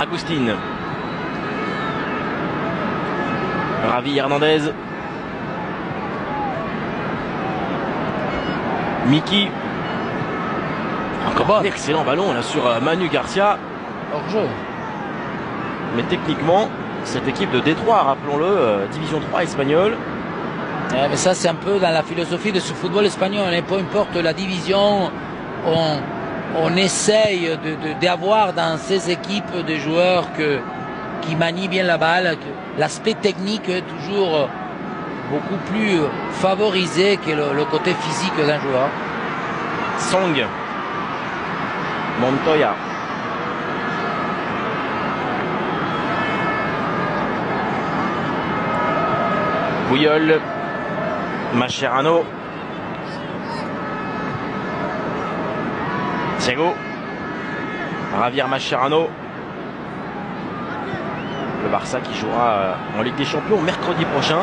A: Agustin. Javi Hernandez. Miki. Encore un excellent ballon là sur Manu Garcia.
B: Hors jeu.
A: Mais techniquement, cette équipe de Détroit, rappelons-le, Division 3 espagnole.
B: Mais ça, c'est un peu dans la philosophie de ce football espagnol. Peu importe la division, on essaye d'avoir dans ces équipes des joueurs qui manient bien la balle. L'aspect technique est toujours beaucoup plus favorisé que le côté physique d'un joueur.
A: Song. Montoya. Puyol. Mascherano. Thiago. Javier Mascherano. Le Barça qui jouera en Ligue des Champions mercredi prochain.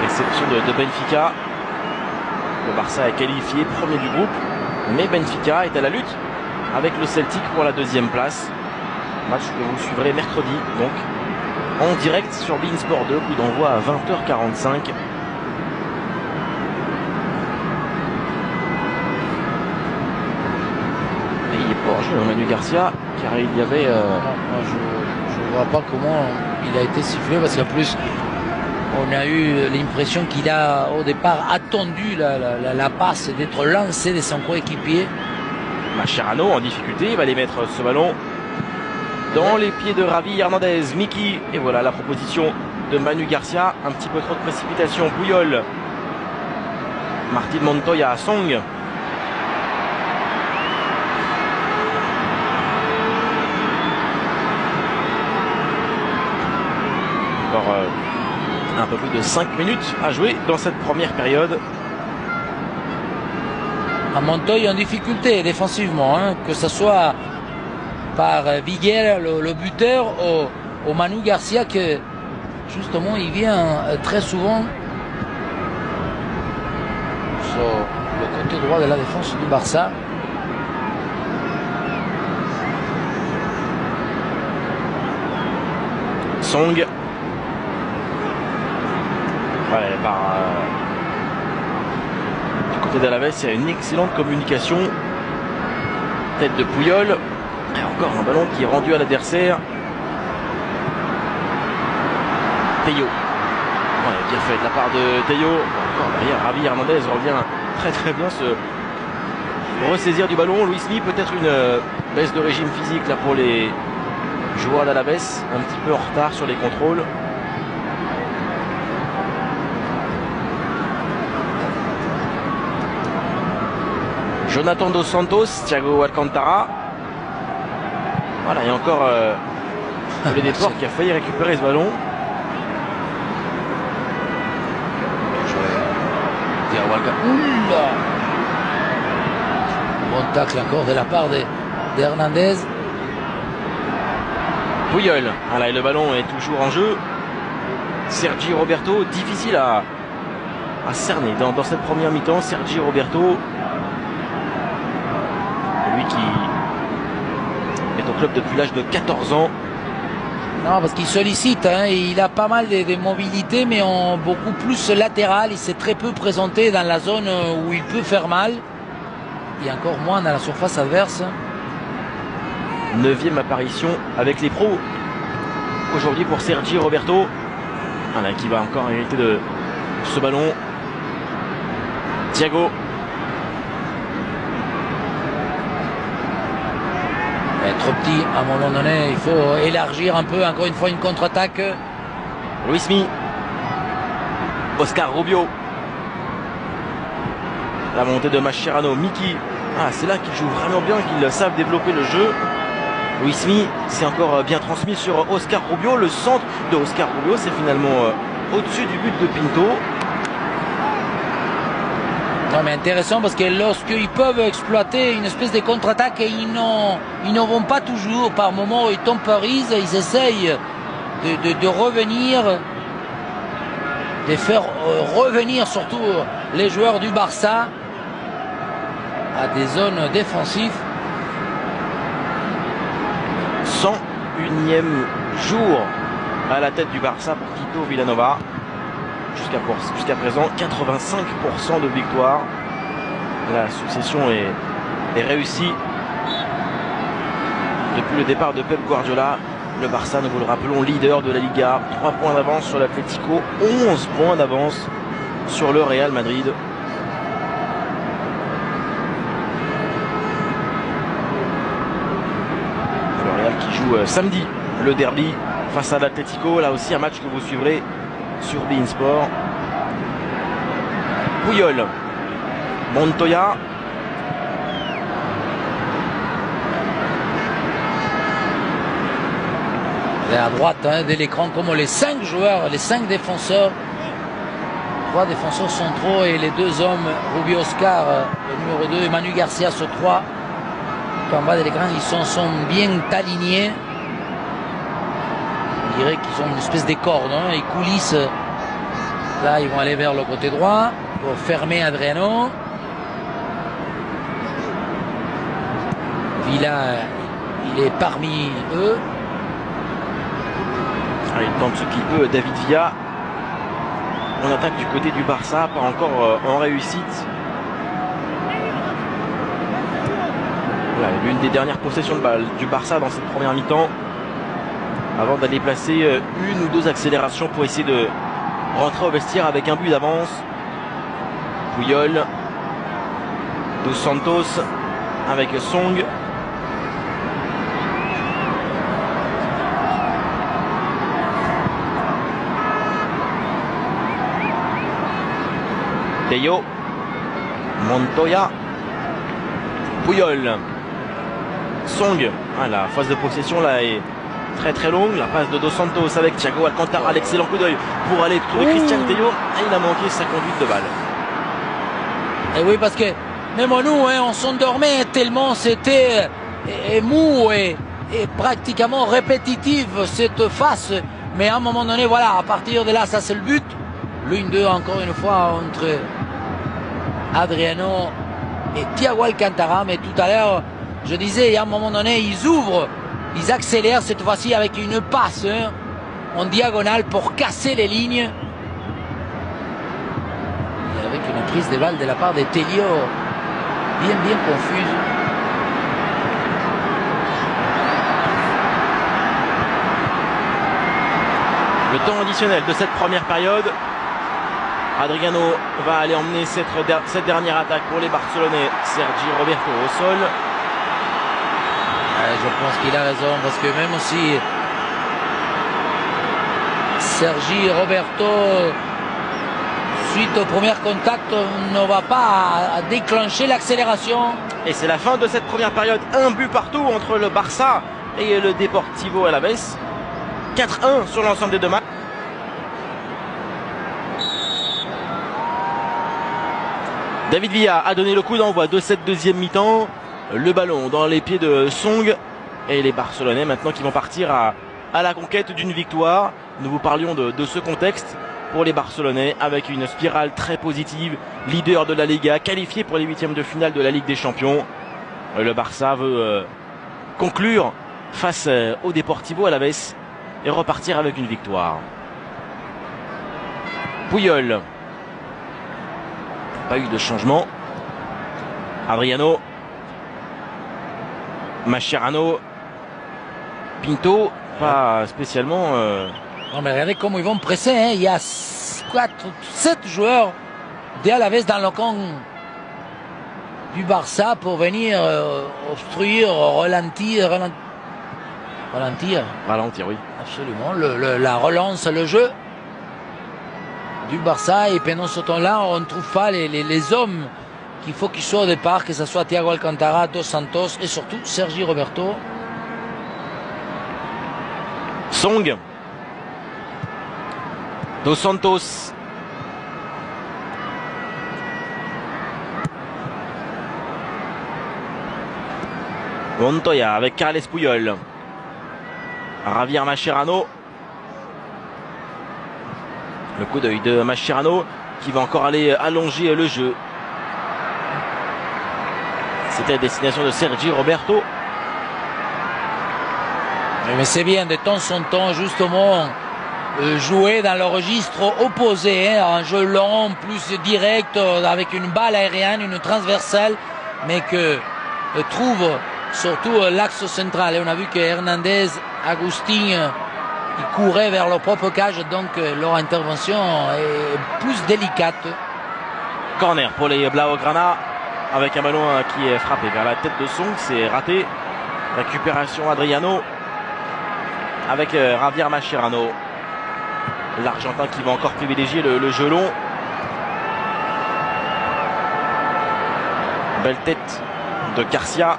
A: L'exception de Benfica. Le Barça est qualifié premier du groupe, mais Benfica est à la lutte avec le Celtic pour la deuxième place. Match que vous suivrez mercredi, donc en direct sur beIN Sport 2, coup d'envoi à 20h45. Et il est pas hors jeu, Manu Garcia, car il y avait...
B: Je ne vois pas comment il a été sifflé, parce qu'en plus, on a eu l'impression qu'il a au départ attendu la passe d'être lancé de son coéquipier.
A: Mascherano en difficulté, il va aller mettre ce ballon dans les pieds de Javi Hernandez, Miki. Et voilà la proposition de Manu Garcia. Un petit peu trop de précipitation. Puyol. Martin Montoya, Song. Encore un peu plus de 5 minutes à jouer dans cette première période.
B: Montoya en difficulté défensivement, hein, que ce soit par Viguel, le buteur, ou Manu Garcia, que justement il vient très souvent sur le côté droit de la défense du Barça.
A: Song. Ouais, du côté d'Alaves, il y a une excellente communication. Tête de Puyol. Et encore un ballon qui est rendu à l'adversaire. Tello. Ouais, bien fait de la part de Tello. Encore derrière, Javi Hernandez revient très bien se ressaisir du ballon. Luismi, peut-être une baisse de régime physique là pour les joueurs d'Alaves. Un petit peu en retard sur les contrôles. Jonathan Dos Santos, Thiago Alcantara. Voilà, il y a encore le Desportes qui a failli récupérer ce ballon.
B: Bon tacle encore de la part d'Hernandez.
A: Puyol. Voilà, et le ballon est toujours en jeu. Sergi Roberto, difficile à cerner dans cette première mi-temps. Sergi Roberto, lui qui est au club depuis l'âge de 14 ans.
B: Non, parce qu'il sollicite, hein, il a pas mal de mobilité, mais beaucoup plus latéral. Il s'est très peu présenté dans la zone où il peut faire mal. Et encore moins dans la surface adverse.
A: 9e apparition avec les pros aujourd'hui pour Sergi Roberto. Voilà, qui va encore hériter de ce ballon. Thiago.
B: Trop petit à un moment donné, il faut élargir un peu, encore une fois une contre-attaque.
A: Luismi. Oscar Rubio. La montée de Mascherano, Miki. Ah, c'est là qu'ils jouent vraiment bien, qu'ils savent développer le jeu. Luismi, c'est encore bien transmis sur Oscar Rubio. Le centre de Oscar Rubio, c'est finalement au-dessus du but de Pinto.
B: Non, mais intéressant parce que lorsqu'ils peuvent exploiter une espèce de contre-attaque, ils n'en vont pas toujours. Par moments, ils temporisent, ils essayent de revenir, de faire revenir surtout les joueurs du Barça à des zones défensives.
A: 101e jour à la tête du Barça pour Tito Vilanova. Jusqu'à présent, 85% de victoire. La succession est réussie. Depuis le départ de Pep Guardiola, le Barça, nous vous le rappelons, leader de la Liga. 3 points d'avance sur l'Atlético, 11 points d'avance sur le Real Madrid. joue samedi le derby face à l'Atlético. Là aussi un match que vous suivrez sur beIN Sport. Puyol, Montoya.
B: Et à droite de l'écran, comme les 5 joueurs, les 5 défenseurs, 3 défenseurs centraux et les 2 hommes, Rubio Oscar, le numéro 2, et Manu Garcia sur 3. En bas de l'écran, ils sont bien alignés. On dirait qu'ils ont une espèce de corde, hein, ils coulissent. Là, ils vont aller vers le côté droit pour fermer Adriano. Villa, il est parmi eux.
A: Il tente ce qu'il peut, David Villa. On attaque du côté du Barça, pas encore en réussite. Voilà, l'une des dernières possessions de balle du Barça dans cette première mi-temps, avant d'aller placer une ou 2 accélérations pour essayer de rentrer au vestiaire avec un but d'avance. Puyol, Dos Santos avec Song. Tello, Montoya, Puyol, Song. La phase de possession là est très longue. La passe de Dos Santos avec Thiago Alcantara, l'excellent coup d'œil pour aller trouver Christian Tello. Et il a manqué sa conduite de balle.
B: Et oui, parce que même nous, on s'endormait tellement c'était mou et pratiquement répétitif cette face. Mais à un moment donné, voilà, à partir de là, ça c'est le but. L'une d'eux, encore une fois, entre Adriano et Thiago Alcantara. Mais tout à l'heure, je disais, il y a un moment donné, ils ouvrent, ils accélèrent cette fois-ci avec une passe en diagonale pour casser les lignes. Et avec une prise de balle de la part de Tello, bien confuse.
A: Le temps additionnel de cette première période. Adriano va aller emmener cette dernière attaque pour les Barcelonais. Sergi Roberto au sol.
B: Je pense qu'il a raison, parce que même si Sergi Roberto, suite au premier contact, ne va pas déclencher l'accélération.
A: Et c'est la fin de cette première période. Un but partout entre le Barça et le Deportivo Alavés. 4-1 sur l'ensemble des 2 matchs. David Villa a donné le coup d'envoi de cette deuxième mi-temps. Le ballon dans les pieds de Song. Et les Barcelonais maintenant qui vont partir à la conquête d'une victoire. Nous vous parlions de ce contexte pour les Barcelonais avec une spirale très positive. Leader de la Liga, qualifié pour les 8e de finale de la Ligue des Champions. Le Barça veut conclure face au Deportivo Alavés et repartir avec une victoire. Puyol. Pas eu de changement. Adriano, Mascherano, Pinto, pas spécialement.
B: Non mais regardez comment ils vont presser. Il y a 7 joueurs d'Alavés dans le camp du Barça pour venir obstruire, ralentir.
A: Ralentir, oui.
B: Absolument. La relance, le jeu du Barça, et pendant ce temps-là, on ne trouve pas les hommes qu'il faut qu'ils soient au départ, que ce soit Thiago Alcantara, Dos Santos et surtout Sergi Roberto.
A: Song, Dos Santos, Montoya avec Carles Puyol, Javier Mascherano. Le coup d'œil de Mascherano qui va encore aller allonger le jeu. C'était la destination de Sergi Roberto.
B: Mais c'est bien de temps en temps justement jouer dans le registre opposé, un jeu long, plus direct, avec une balle aérienne, une transversale, mais que trouve surtout l'axe central. Et on a vu que Hernandez, Agustin, ils couraient vers leur propre cage, donc leur intervention est plus délicate.
A: Corner pour les Blaugrana avec un ballon qui est frappé vers la tête de Song, c'est raté. Récupération Adriano avec Javier Mascherano. L'Argentin qui va encore privilégier le jeu long. Belle tête de Garcia.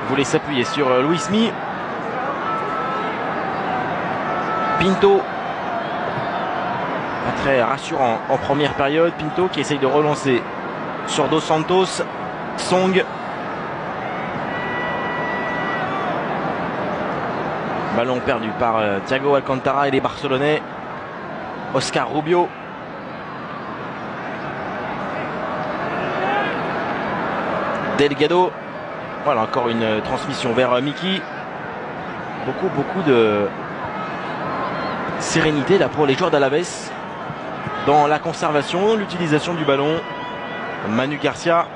A: Voulait s'appuyer sur Luismi. Pinto. Pas très rassurant en première période. Pinto qui essaye de relancer sur Dos Santos. Song. Ballon perdu par Thiago Alcantara et les Barcelonais. Oscar Rubio. Delgado. Voilà, encore une transmission vers Mickey. Beaucoup de sérénité là pour les joueurs d'Alaves dans la conservation, l'utilisation du ballon. Manu Garcia.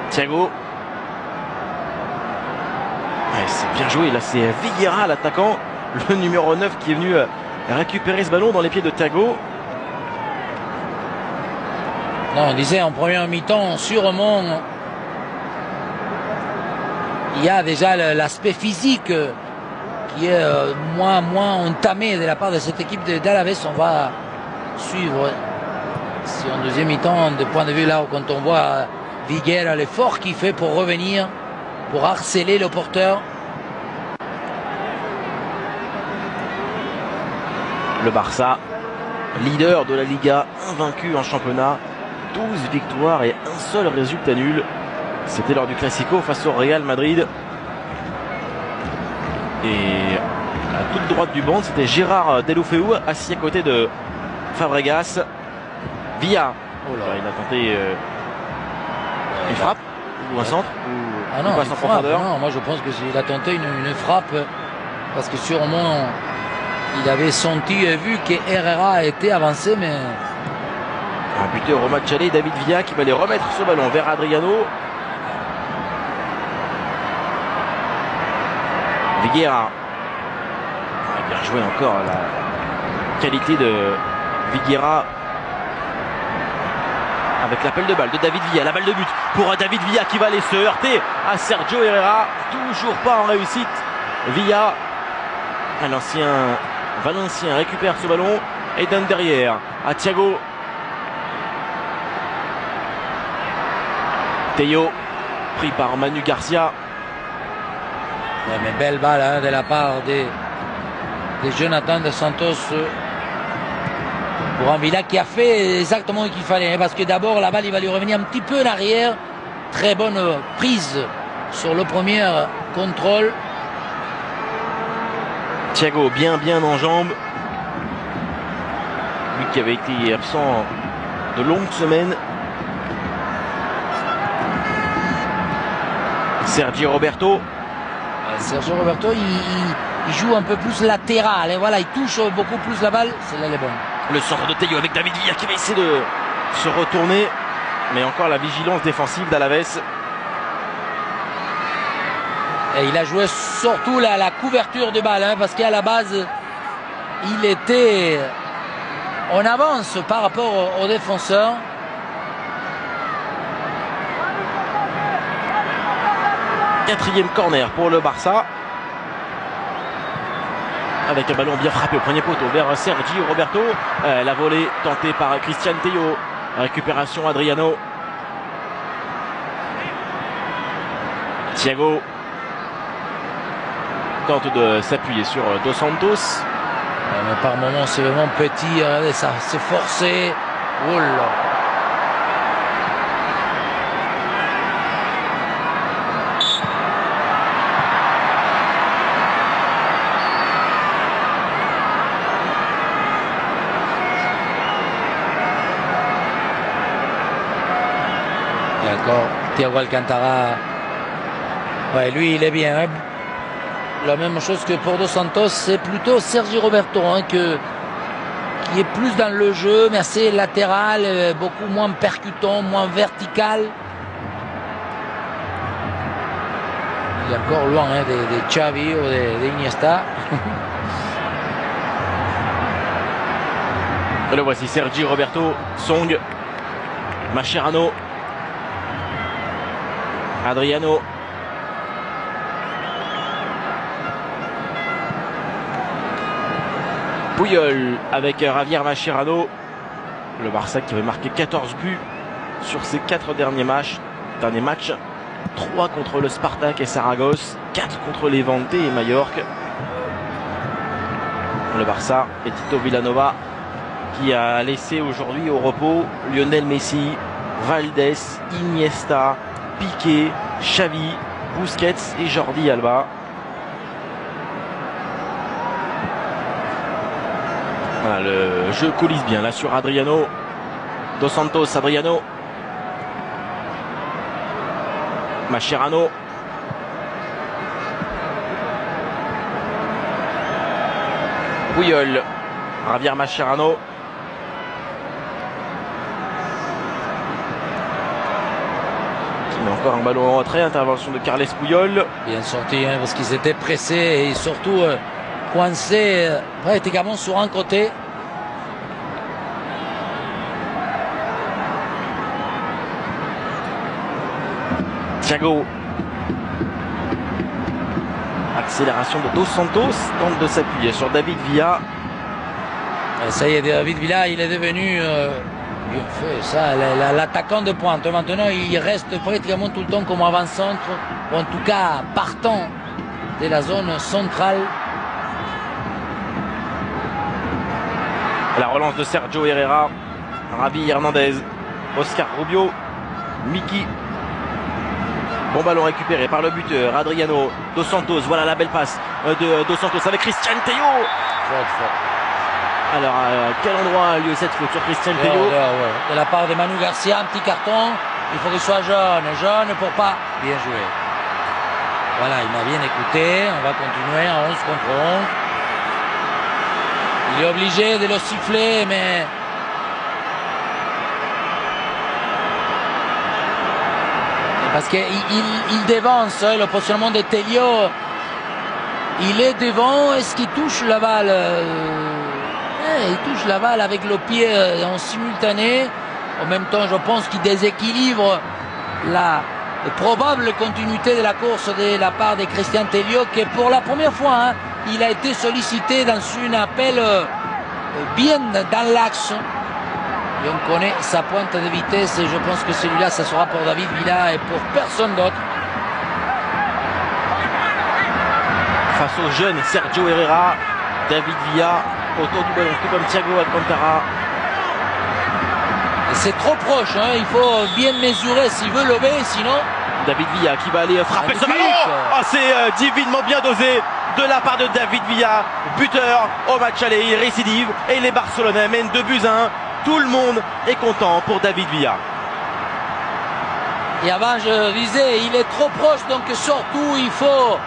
A: Thiago. Ouais, c'est bien joué, là c'est Viguera l'attaquant, le numéro 9 qui est venu récupérer ce ballon dans les pieds de Thiago.
B: Non, on disait en première mi-temps, sûrement, il y a déjà l'aspect physique qui est moins entamé de la part de cette équipe d'Alaves. On va suivre, si en deuxième mi-temps, de point de vue là, quand on voit Viguera, l'effort qu'il fait pour revenir, pour harceler le porteur.
A: Le Barça, leader de la Liga, invaincu en championnat, 12 victoires et un seul résultat nul. C'était lors du Classico face au Real Madrid. Et à toute droite du banc, c'était Gérard Deulofeu, assis à côté de Fabregas. Villa. Oh là, il a tenté une frappe ou un centre
B: Ah non,
A: passe en profondeur.
B: Non, moi je pense qu'il a tenté une frappe parce que sûrement il avait senti et vu que Herrera était avancé, mais
A: un buteur au match aller, David Villa qui va aller remettre ce ballon vers Adriano. Viguera. Bien joué encore la qualité de Viguera. Avec l'appel de balle de David Villa, la balle de but pour David Villa qui va aller se heurter à Sergio Herrera. Toujours pas en réussite. Villa, l'ancien Valencien, récupère ce ballon et donne derrière à Thiago. Théo, pris par Manu Garcia.
B: Ouais, mais belle balle hein, de la part des Jonathan Dos Santos pour un Villa qui a fait exactement ce qu'il fallait, hein, parce que d'abord la balle il va lui revenir un petit peu en arrière. Très bonne prise sur le premier contrôle.
A: Thiago bien en jambes. Lui qui avait été absent de longues semaines. Sergio Roberto.
B: Sergio Roberto il joue un peu plus latéral et voilà, il touche beaucoup plus la balle. Celle-là elle est bonne.
A: Le centre de Théo avec David Villa qui va essayer de se retourner. Mais encore la vigilance défensive d'Alaves.
B: Et il a joué surtout la couverture de balle, hein, parce qu'à la base, il était en avance par rapport aux défenseurs.
A: Quatrième corner pour le Barça. Avec un ballon bien frappé au premier poteau vers Sergio Roberto. La volée tentée par Christian Théo. Récupération Adriano. Thiago tente de s'appuyer sur Dos Santos.
B: Mais par moments c'est vraiment petit, regardez ça, c'est forcé. Oh là. D'accord, Thiago Alcantara. Ouais, lui il est bien. Hein. La même chose que pour Dos Santos, c'est plutôt Sergio Roberto hein, qui est plus dans le jeu, mais assez latéral, beaucoup moins percutant, moins vertical. Il est encore loin hein, des Xavi ou des Iniesta.
A: Et le voici, Sergio Roberto, Song, Mascherano, Adriano. Puyol avec Javier Mascherano. Le Barça qui avait marqué 14 buts sur ses 4 derniers matchs. 3 contre le Spartak et Saragosse, 4 contre Levante et Majorque. Le Barça et Tito Vilanova qui a laissé aujourd'hui au repos Lionel Messi, Valdés, Iniesta, Piqué, Xavi, Busquets et Jordi Alba. Voilà, le jeu coulisse bien là sur Adriano Dos Santos. Adriano, Mascherano, Puyol, Javier Mascherano, qui met encore un ballon en retrait. Intervention de Carles Puyol.
B: Bien sorti, hein, parce qu'ils étaient pressés et surtout coincés pratiquement sur un côté.
A: Thiago. Accélération de Dos Santos, tente de s'appuyer sur David Villa.
B: Ça y est, David Villa, il est devenu l'attaquant de pointe. Maintenant, il reste pratiquement tout le temps comme avant-centre, ou en tout cas partant de la zone centrale.
A: La relance de Sergio Herrera, Ravi Hernandez, Oscar Rubio, Miki. Bon ballon récupéré par le buteur Adriano Dos Santos. Voilà la belle passe de Dos Santos avec Christian Tello. Alors à quel endroit a lieu cette faute sur Christian Tello?
B: De la part de Manu Garcia, un petit carton. Il faut qu'il soit jaune pour pas. Bien joué. Voilà, il m'a bien écouté. On va continuer en 11 contre 11. Il est obligé de le siffler, mais parce qu'il dévance le positionnement de Tello. Il est devant. Est-ce qu'il touche la balle? Il touche la balle avec le pied en simultané. En même temps, je pense qu'il déséquilibre la probable continuité de la course de la part de Christian Tello, qui pour la première fois, il a été sollicité dans un appel bien dans l'axe. Et on connaît sa pointe de vitesse et je pense que celui-là, ça sera pour David Villa et pour personne d'autre.
A: Face au jeune Sergio Herrera, David Villa autour du ballon, tout comme Thiago Alcantara.
B: C'est trop proche, hein. Il faut bien mesurer s'il veut lever, sinon...
A: David Villa qui va aller frapper ce ballon. Oh, c'est divinement bien dosé de la part de David Villa, buteur au match aller. Il récidive et les Barcelonais mènent 2-1. Tout le monde est content pour David Villa.
B: Et avant, je disais, il est trop proche, donc surtout, il faut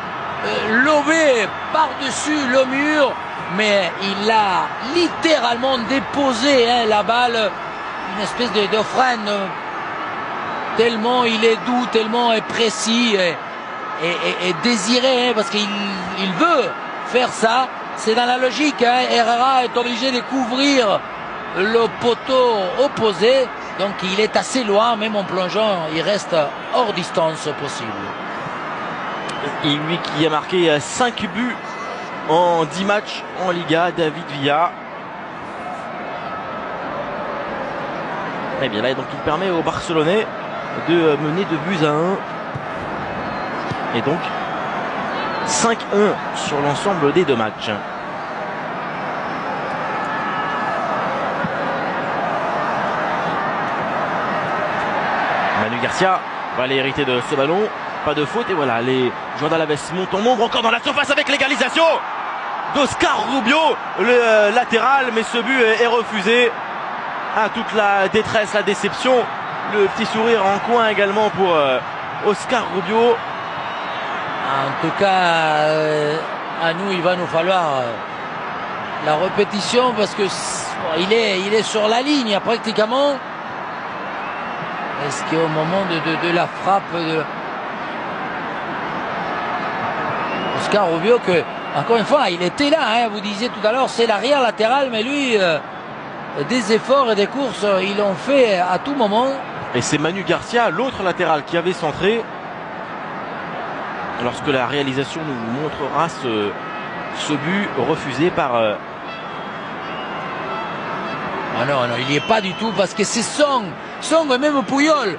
B: lober par-dessus le mur. Mais il a littéralement déposé la balle, une espèce de freine. Tellement il est doux, tellement est précis et désiré, parce qu'il veut faire ça. C'est dans la logique. Herrera est obligé de couvrir le poteau opposé, donc il est assez loin, même en plongeant, il reste hors distance possible.
A: Et lui qui a marqué 5 buts en 10 matchs en Liga, David Villa. Et bien là, donc il permet aux Barcelonais de mener 2-1. Et donc 5-1 sur l'ensemble des 2 matchs. Manu Garcia va aller hériter de ce ballon. Pas de faute et voilà, les joueurs d'Alaves montent en nombre encore dans la surface avec l'égalisation d'Oscar Rubio, le latéral, mais ce but est refusé. Toute la détresse, la déception, le petit sourire en coin également pour Oscar Rubio.
B: En tout cas, à nous, il va nous falloir la répétition parce que il est sur la ligne pratiquement. Est-ce qu'au moment de la frappe de Oscar Rubio, que encore une fois, il était là, vous disiez tout à l'heure, c'est l'arrière latéral, mais lui, des efforts et des courses, ils l'ont fait à tout moment.
A: Et c'est Manu Garcia, l'autre latéral, qui avait centré. Lorsque la réalisation nous montrera ce but refusé par
B: Ah non, non, il n'y est pas du tout parce que c'est Song et même Puyol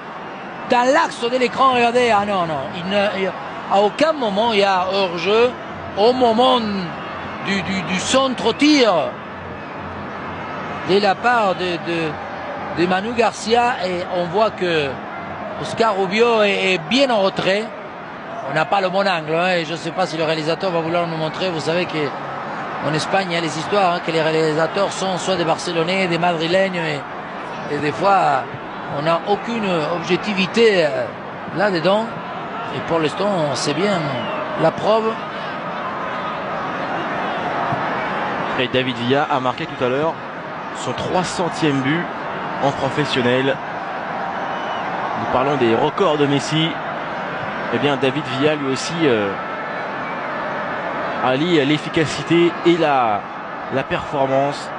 B: dans l'axe de l'écran, regardez. Ah non, non, à aucun moment il y a hors-jeu au moment du centre-tir de la part de Manu Garcia, et on voit que Oscar Rubio est bien en retrait. On n'a pas le bon angle, hein, et je ne sais pas si le réalisateur va vouloir nous montrer. Vous savez qu'en Espagne, il y a les histoires, hein, que les réalisateurs sont soit des Barcelonais, des Madrilènes, et des fois, on n'a aucune objectivité là-dedans. Et pour l'instant, on sait bien la preuve.
A: Et David Villa a marqué tout à l'heure son 300e but en professionnel. Nous parlons des records de Messi. Eh bien, David Villa, lui aussi, allie l'efficacité et la performance.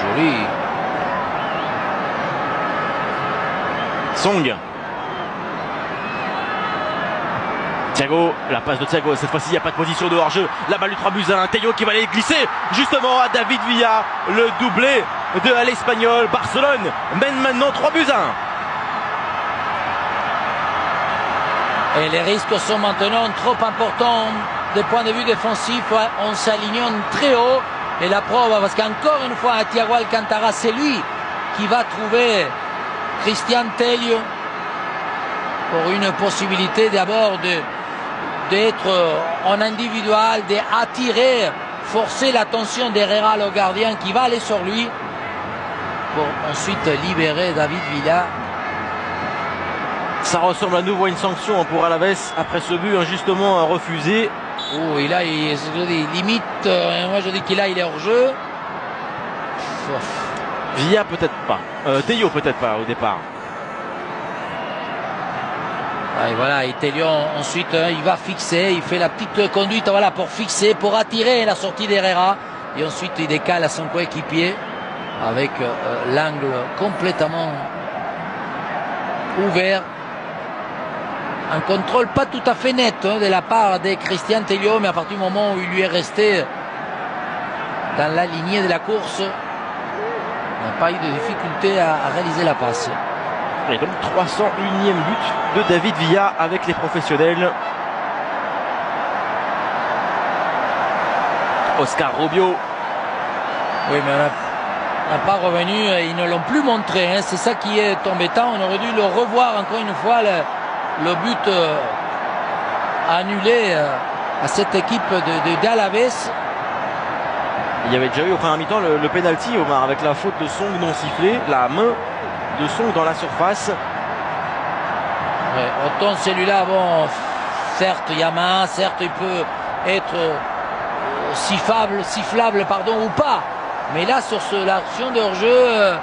B: Joli.
A: Song. Thiago, la passe de Thiago, cette fois-ci il n'y a pas de position de hors-jeu. La balle du 3-1, Théo qui va aller glisser justement à David Villa. Le doublé de l'Espagnol. Barcelone mène maintenant 3-1.
B: Et les risques sont maintenant trop importants des points de vue défensifs en s'alignant très haut. Et la preuve, parce qu'encore une fois, Thiago Alcantara, c'est lui qui va trouver Cristian Tello pour une possibilité d'abord d'être en individuel, d'attirer, forcer l'attention d'Herrera, le gardien, qui va aller sur lui pour ensuite libérer David Villa.
A: Ça ressemble à nouveau à une sanction pour Alaves après ce but injustement refusé.
B: Oh, et là, limite, moi je dis qu'il il est hors jeu.
A: Villa peut-être pas, Théo peut-être pas au départ.
B: Et voilà, et Tello ensuite il va fixer, il fait la petite conduite, voilà, pour fixer, pour attirer la sortie d'Herrera, et ensuite il décale à son coéquipier avec l'angle complètement ouvert. Un contrôle pas tout à fait net de la part de Cristian Tello, mais à partir du moment où il lui est resté dans la lignée de la course, il n'a pas eu de difficulté à réaliser la passe.
A: Et donc 301e but de David Villa avec les professionnels. Oscar Rubio.
B: Oui, mais on n'a pas revenu, ils ne l'ont plus montré, hein. C'est ça qui est embêtant. On aurait dû le revoir encore une fois, le but annulé à cette équipe d'Alaves.
A: Il y avait déjà eu au premier mi-temps le penalty, Omar, avec la faute de Song non sifflée, la main de Song dans la surface.
B: Ouais, autant celui-là, bon, certes il y a main, certes il peut être sifflable ou pas, mais là sur l'action de hors-jeu,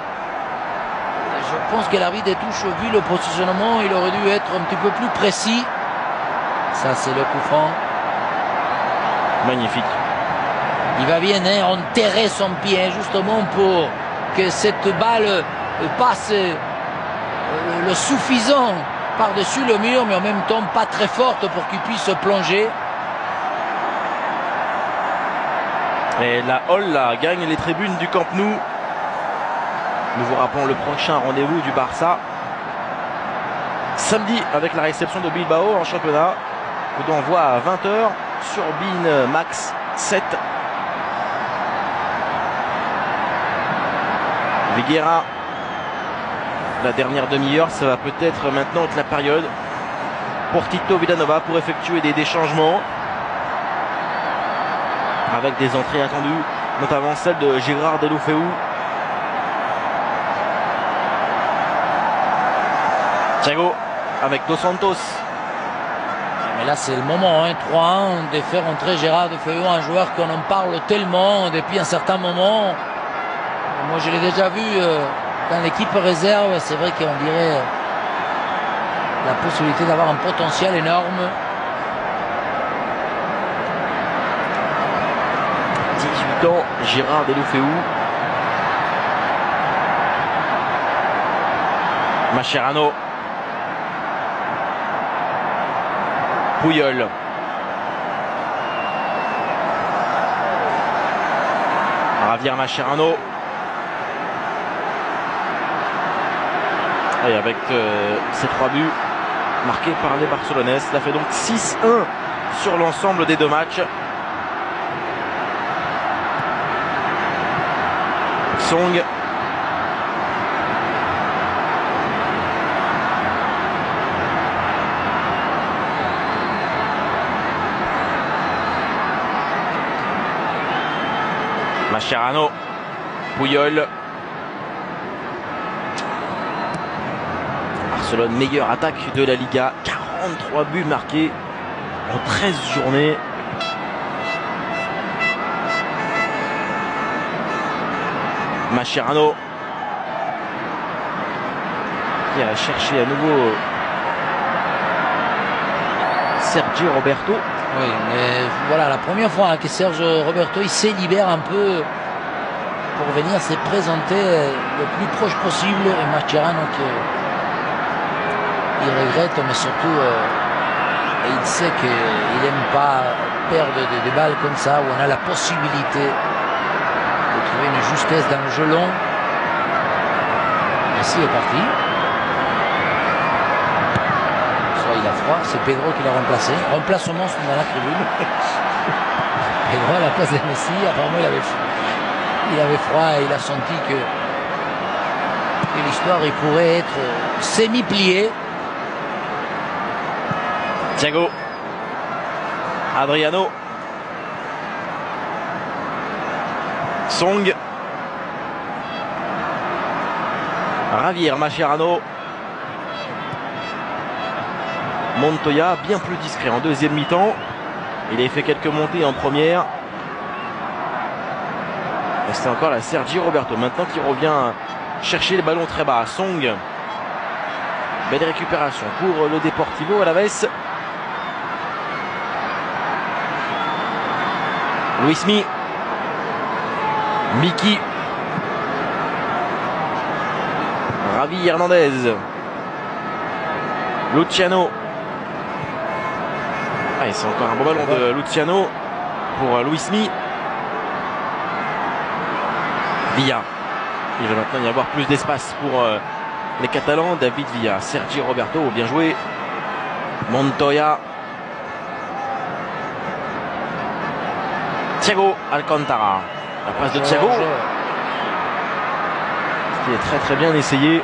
B: je pense que l'arbitre des touches, vu le positionnement, il aurait dû être un petit peu plus précis. Ça c'est le coup franc.
A: Magnifique.
B: Il va bien enterrer son pied justement pour que cette balle passe le suffisant par-dessus le mur, mais en même temps pas très forte pour qu'il puisse plonger.
A: Et la Hall là, gagne les tribunes du Camp Nou. Nous vous rappelons le prochain rendez-vous du Barça samedi avec la réception de Bilbao en championnat. Coup d'envoi à 20h sur BeIN Max 7. Viguera, la dernière demi-heure, ça va peut-être maintenant être la période pour Tito Vilanova pour effectuer des changements avec des entrées attendues, notamment celle de Gérard Deulofeu. Thiago avec Dos Santos.
B: Mais là c'est le moment, hein, 3-1, de faire entrer Gérard Deulofeu, un joueur qu'on en parle tellement depuis un certain moment. Moi je l'ai déjà vu dans l'équipe réserve, c'est vrai qu'on dirait la possibilité d'avoir un potentiel énorme.
A: 18 ans, Gérard Deulofeu. Mascherano. Puyol. Javier Mascherano. Et avec ces 3 buts marqués par les Barcelonais, cela fait donc 6-1 sur l'ensemble des 2 matchs. Song. Mascherano. Puyol. Barcelone, meilleure attaque de la Liga. 43 buts marqués en 13 journées. Mascherano qui a cherché à nouveau Sergi Roberto.
B: Oui, mais voilà, la première fois que Serge Roberto il se libère un peu pour venir se présenter le plus proche possible. Et Mascherano il regrette, mais surtout il sait qu'il n'aime pas perdre des balles comme ça, où on a la possibilité de trouver une justesse dans le jeu long. Messi est parti. Soit il a froid, c'est Pedro qui l'a remplacé. Remplacement dans la tribune. Pedro à la place de Messi, apparemment il avait froid et il a senti que l'histoire il pourrait être semi-pliée.
A: Thiago. Adriano. Song. Javier Mascherano. Montoya, bien plus discret en deuxième mi-temps. Il a fait quelques montées en première. Et c'est encore la Sergi Roberto maintenant qui revient chercher les ballons très bas. Song. Belle récupération pour le Deportivo Alavés. Luismi. Miki. Javi Hernandez. Luciano. Et c'est encore un bon ballon de Luciano pour Luismi. Villa. Il va maintenant y avoir plus d'espace pour les Catalans. David Villa. Sergi Roberto. Bien joué. Montoya. Thiago Alcantara. La passe de Thiago. Qui est très très bien essayé.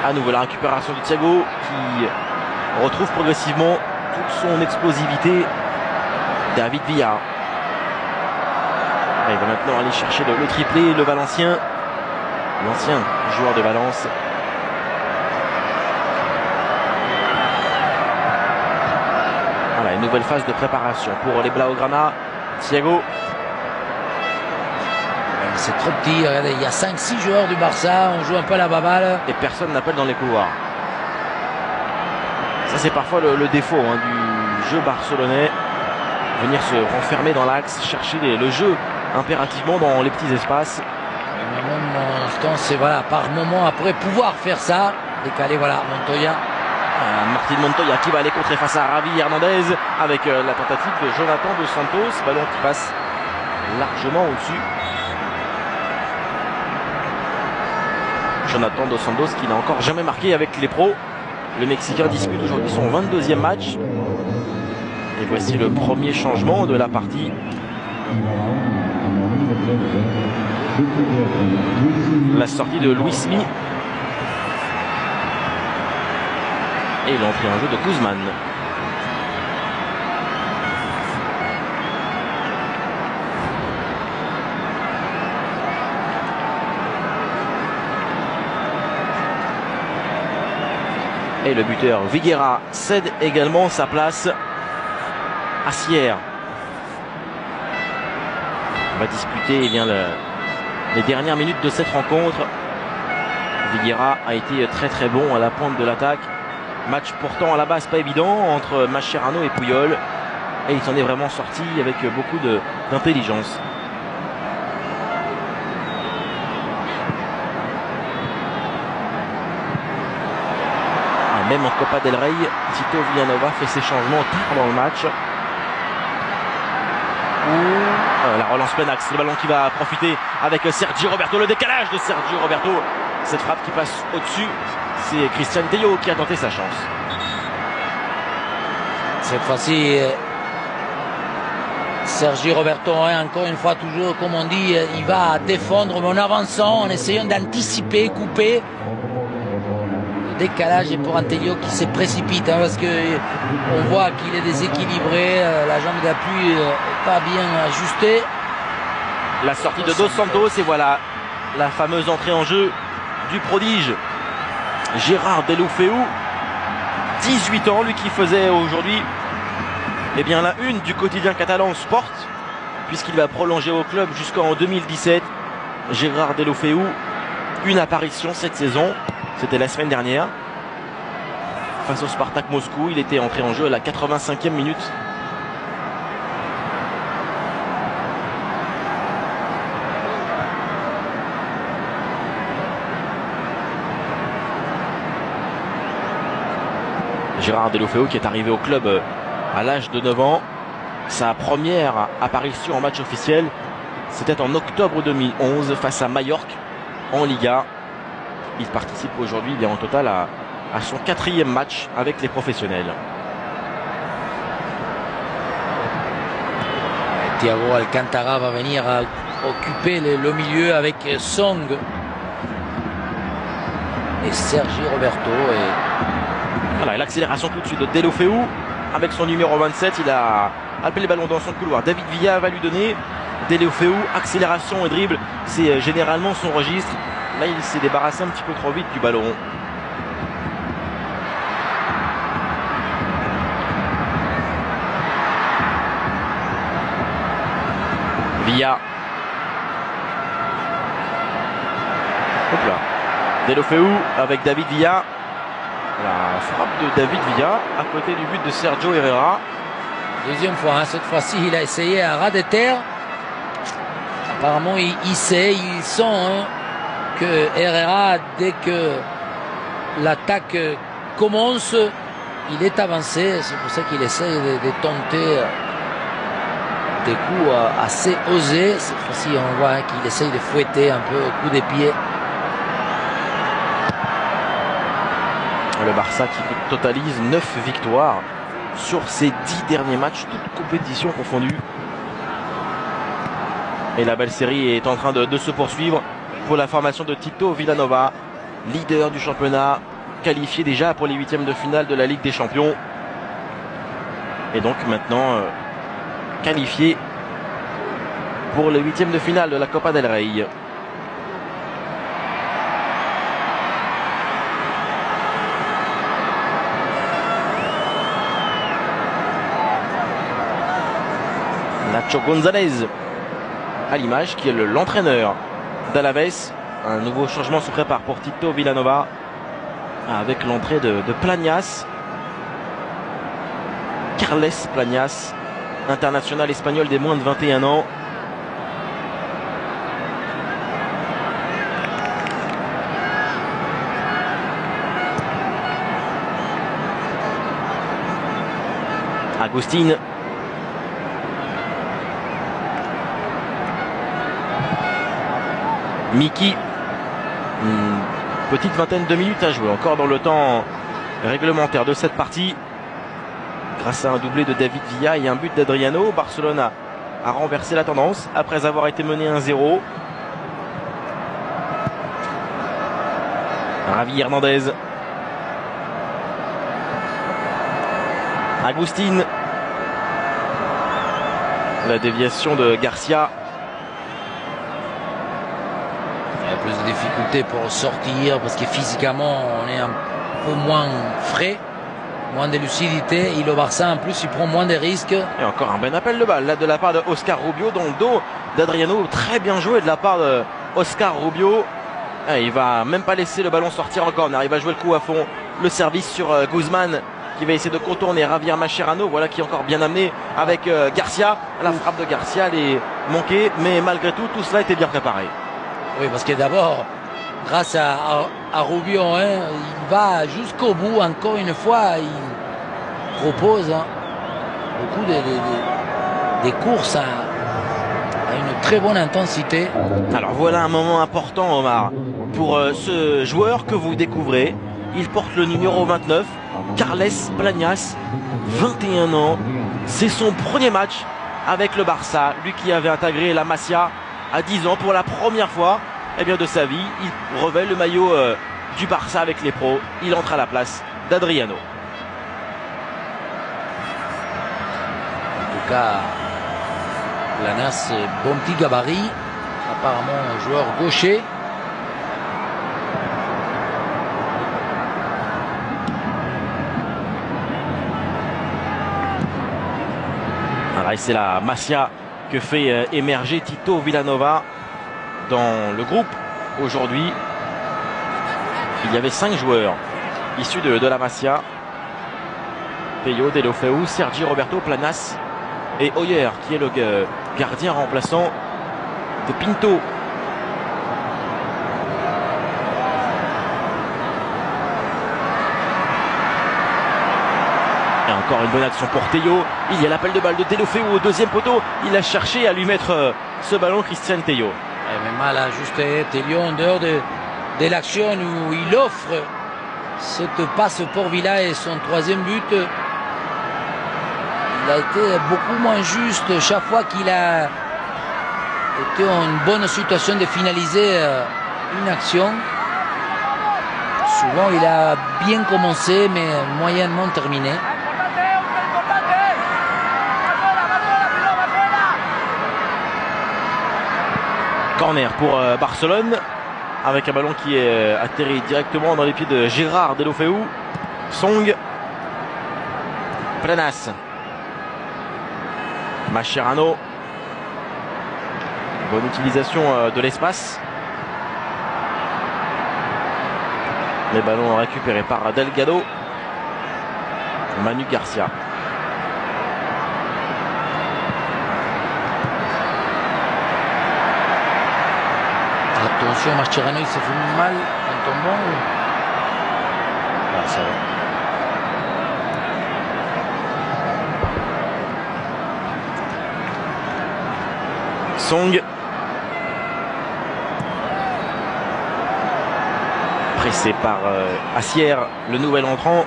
A: À nouveau la récupération de Thiago qui retrouve progressivement toute son explosivité. David Villa. Il va maintenant aller chercher le triplé, le Valencien. L'ancien joueur de Valence. Voilà, une nouvelle phase de préparation pour les Blaugrana. Thiago.
B: C'est trop petit, regardez, il y a 5-6 joueurs du Barça, on joue un peu à la baballe.
A: Et personne n'appelle dans les couloirs. Ça c'est parfois le défaut du jeu barcelonais. Venir se renfermer dans l'axe, chercher le jeu impérativement dans les petits espaces.
B: C'est voilà, par moment après pouvoir faire ça, décaler, voilà, Montoya.
A: Martin Montoya qui va aller contrer face à Javi Hernandez avec la tentative de Jonathan Dos Santos. Ballon qui passe largement au-dessus. Jonathan Dos Santos qui n'a encore jamais marqué avec les pros. Le Mexicain dispute aujourd'hui son 22e match. Et voici le premier changement de la partie. La sortie de Luismi. Et l'entrée en jeu de Guzman. Et le buteur Viguera cède également sa place à Sierre. On va disputer les dernières minutes de cette rencontre. Viguera a été très très bon à la pointe de l'attaque. Match pourtant à la base pas évident entre Mascherano et Puyol. Et il s'en est vraiment sorti avec beaucoup d'intelligence. Même en Copa del Rey, Tito Vilanova fait ses changements tard dans le match. La relance plein axe, le ballon qui va profiter avec Sergi Roberto, le décalage de Sergi Roberto. Cette frappe qui passe au-dessus, c'est Christian Tello qui a tenté sa chance.
B: Cette fois-ci, Sergi Roberto, encore une fois, toujours comme on dit, il va défendre, mais en avançant, en essayant d'anticiper, couper. Le décalage est pour Antelio qui se précipite, parce que on voit qu'il est déséquilibré, la jambe d'appui n'est pas bien ajustée.
A: La sortie de Dos Santos, et voilà la fameuse entrée en jeu du prodige Gérard Deulofeu, 18 ans, lui qui faisait aujourd'hui la une du quotidien catalan Sport, puisqu'il va prolonger au club jusqu'en 2017. Gérard Deulofeu, une apparition cette saison, c'était la semaine dernière face au Spartak Moscou. Il était entré en jeu à la 85e minute. Gérard Deulofeu qui est arrivé au club à l'âge de 9 ans. Sa première apparition en match officiel, c'était en octobre 2011 face à Majorque en Liga. Il participe aujourd'hui en total à son 4e match avec les professionnels.
B: Thiago Alcantara va venir occuper le milieu avec Song et Sergi Roberto.
A: Voilà, l'accélération tout de suite de Deulofeu avec son numéro 27. Il a appelé le ballon dans son couloir. David Villa va lui donner. Deulofeu, accélération et dribble, c'est généralement son registre. Là, il s'est débarrassé un petit peu trop vite du ballon. Villa. Hop là. Deulofeu avec David Villa. La frappe de David Villa à côté du but de Sergio Herrera.
B: Deuxième fois, cette fois-ci il a essayé à ras de terre. Apparemment il sait, il sent que Herrera, dès que l'attaque commence, il est avancé. C'est pour ça qu'il essaye de tenter des coups assez osés. Cette fois-ci on voit qu'il essaye de fouetter un peu au coup des pieds.
A: Le Barça qui totalise 9 victoires sur ses 10 derniers matchs, toutes compétitions confondues. Et la belle série est en train de se poursuivre pour la formation de Tito Vilanova, leader du championnat, qualifié déjà pour les 8e de finale de la Ligue des Champions. Et donc maintenant qualifié pour les 8e de finale de la Copa del Rey. Nacho González à l'image, qui est l'entraîneur d'Alaves. Un nouveau changement se prépare pour Tito Vilanova avec l'entrée de Plañas. Carles Plañas, international espagnol des moins de 21 ans. Agustín. Miki, une petite vingtaine de minutes à jouer encore dans le temps réglementaire de cette partie. Grâce à un doublé de David Villa et un but d'Adriano, Barcelone a renversé la tendance après avoir été mené 1-0. Javi Hernandez. Agustín. La déviation de Garcia.
B: Il y a plus de difficultés pour sortir parce que physiquement on est un peu moins frais, moins de lucidité. Et le Barça en plus il prend moins de risques.
A: Et encore un bon appel de balle là de la part de Oscar Rubio dans le dos d'Adriano. Très bien joué de la part de Oscar Rubio. Et il va même pas laisser le ballon sortir encore. Il va jouer le coup à fond. Le service sur Guzman qui va essayer de contourner Javier Mascherano. Voilà qui est encore bien amené avec Garcia. La frappe de Garcia elle est manquée, mais malgré tout cela était bien préparé.
B: Oui, parce que d'abord, grâce à Rubio, il va jusqu'au bout. Encore une fois, il propose beaucoup de courses très bonne intensité.
A: Alors voilà un moment important, Omar, pour ce joueur que vous découvrez. Il porte le numéro 29, Carles Planas, 21 ans. C'est son premier match avec le Barça. Lui qui avait intégré la Masia à 10 ans pour la première fois de sa vie. Il revêt le maillot du Barça avec les pros. Il entre à la place d'Adriano.
B: En tout cas, Planas, bon petit gabarit. Apparemment un joueur gaucher.
A: Et c'est la Masia que fait émerger Tito Vilanova dans le groupe aujourd'hui. Il y avait 5 joueurs issus de la Masia. Peyo, Deulofeu, Sergi Roberto, Planas et Oyer qui est le gardien remplaçant de Pinto. Et encore une bonne action pour Théo. Il y a l'appel de balle de Deulofeu au deuxième poteau. Il a cherché à lui mettre ce ballon, Christian Théo.
B: Mais mal ajusté Théo en dehors de l'action où il offre cette passe pour Villa et son troisième but. Il a été beaucoup moins juste chaque fois qu'il a été en bonne situation de finaliser une action. Souvent il a bien commencé mais moyennement terminé.
A: Corner pour Barcelone avec un ballon qui est atterri directement dans les pieds de Gérard Deulofeu. Song, Planas, Mascherano. Bonne utilisation de l'espace. Les ballons récupérés par Delgado. Manu Garcia.
B: Attention, Mascherano, il s'est fait mal en tombant. Ah, ça va.
A: Song. Pressé par Assier, le nouvel entrant.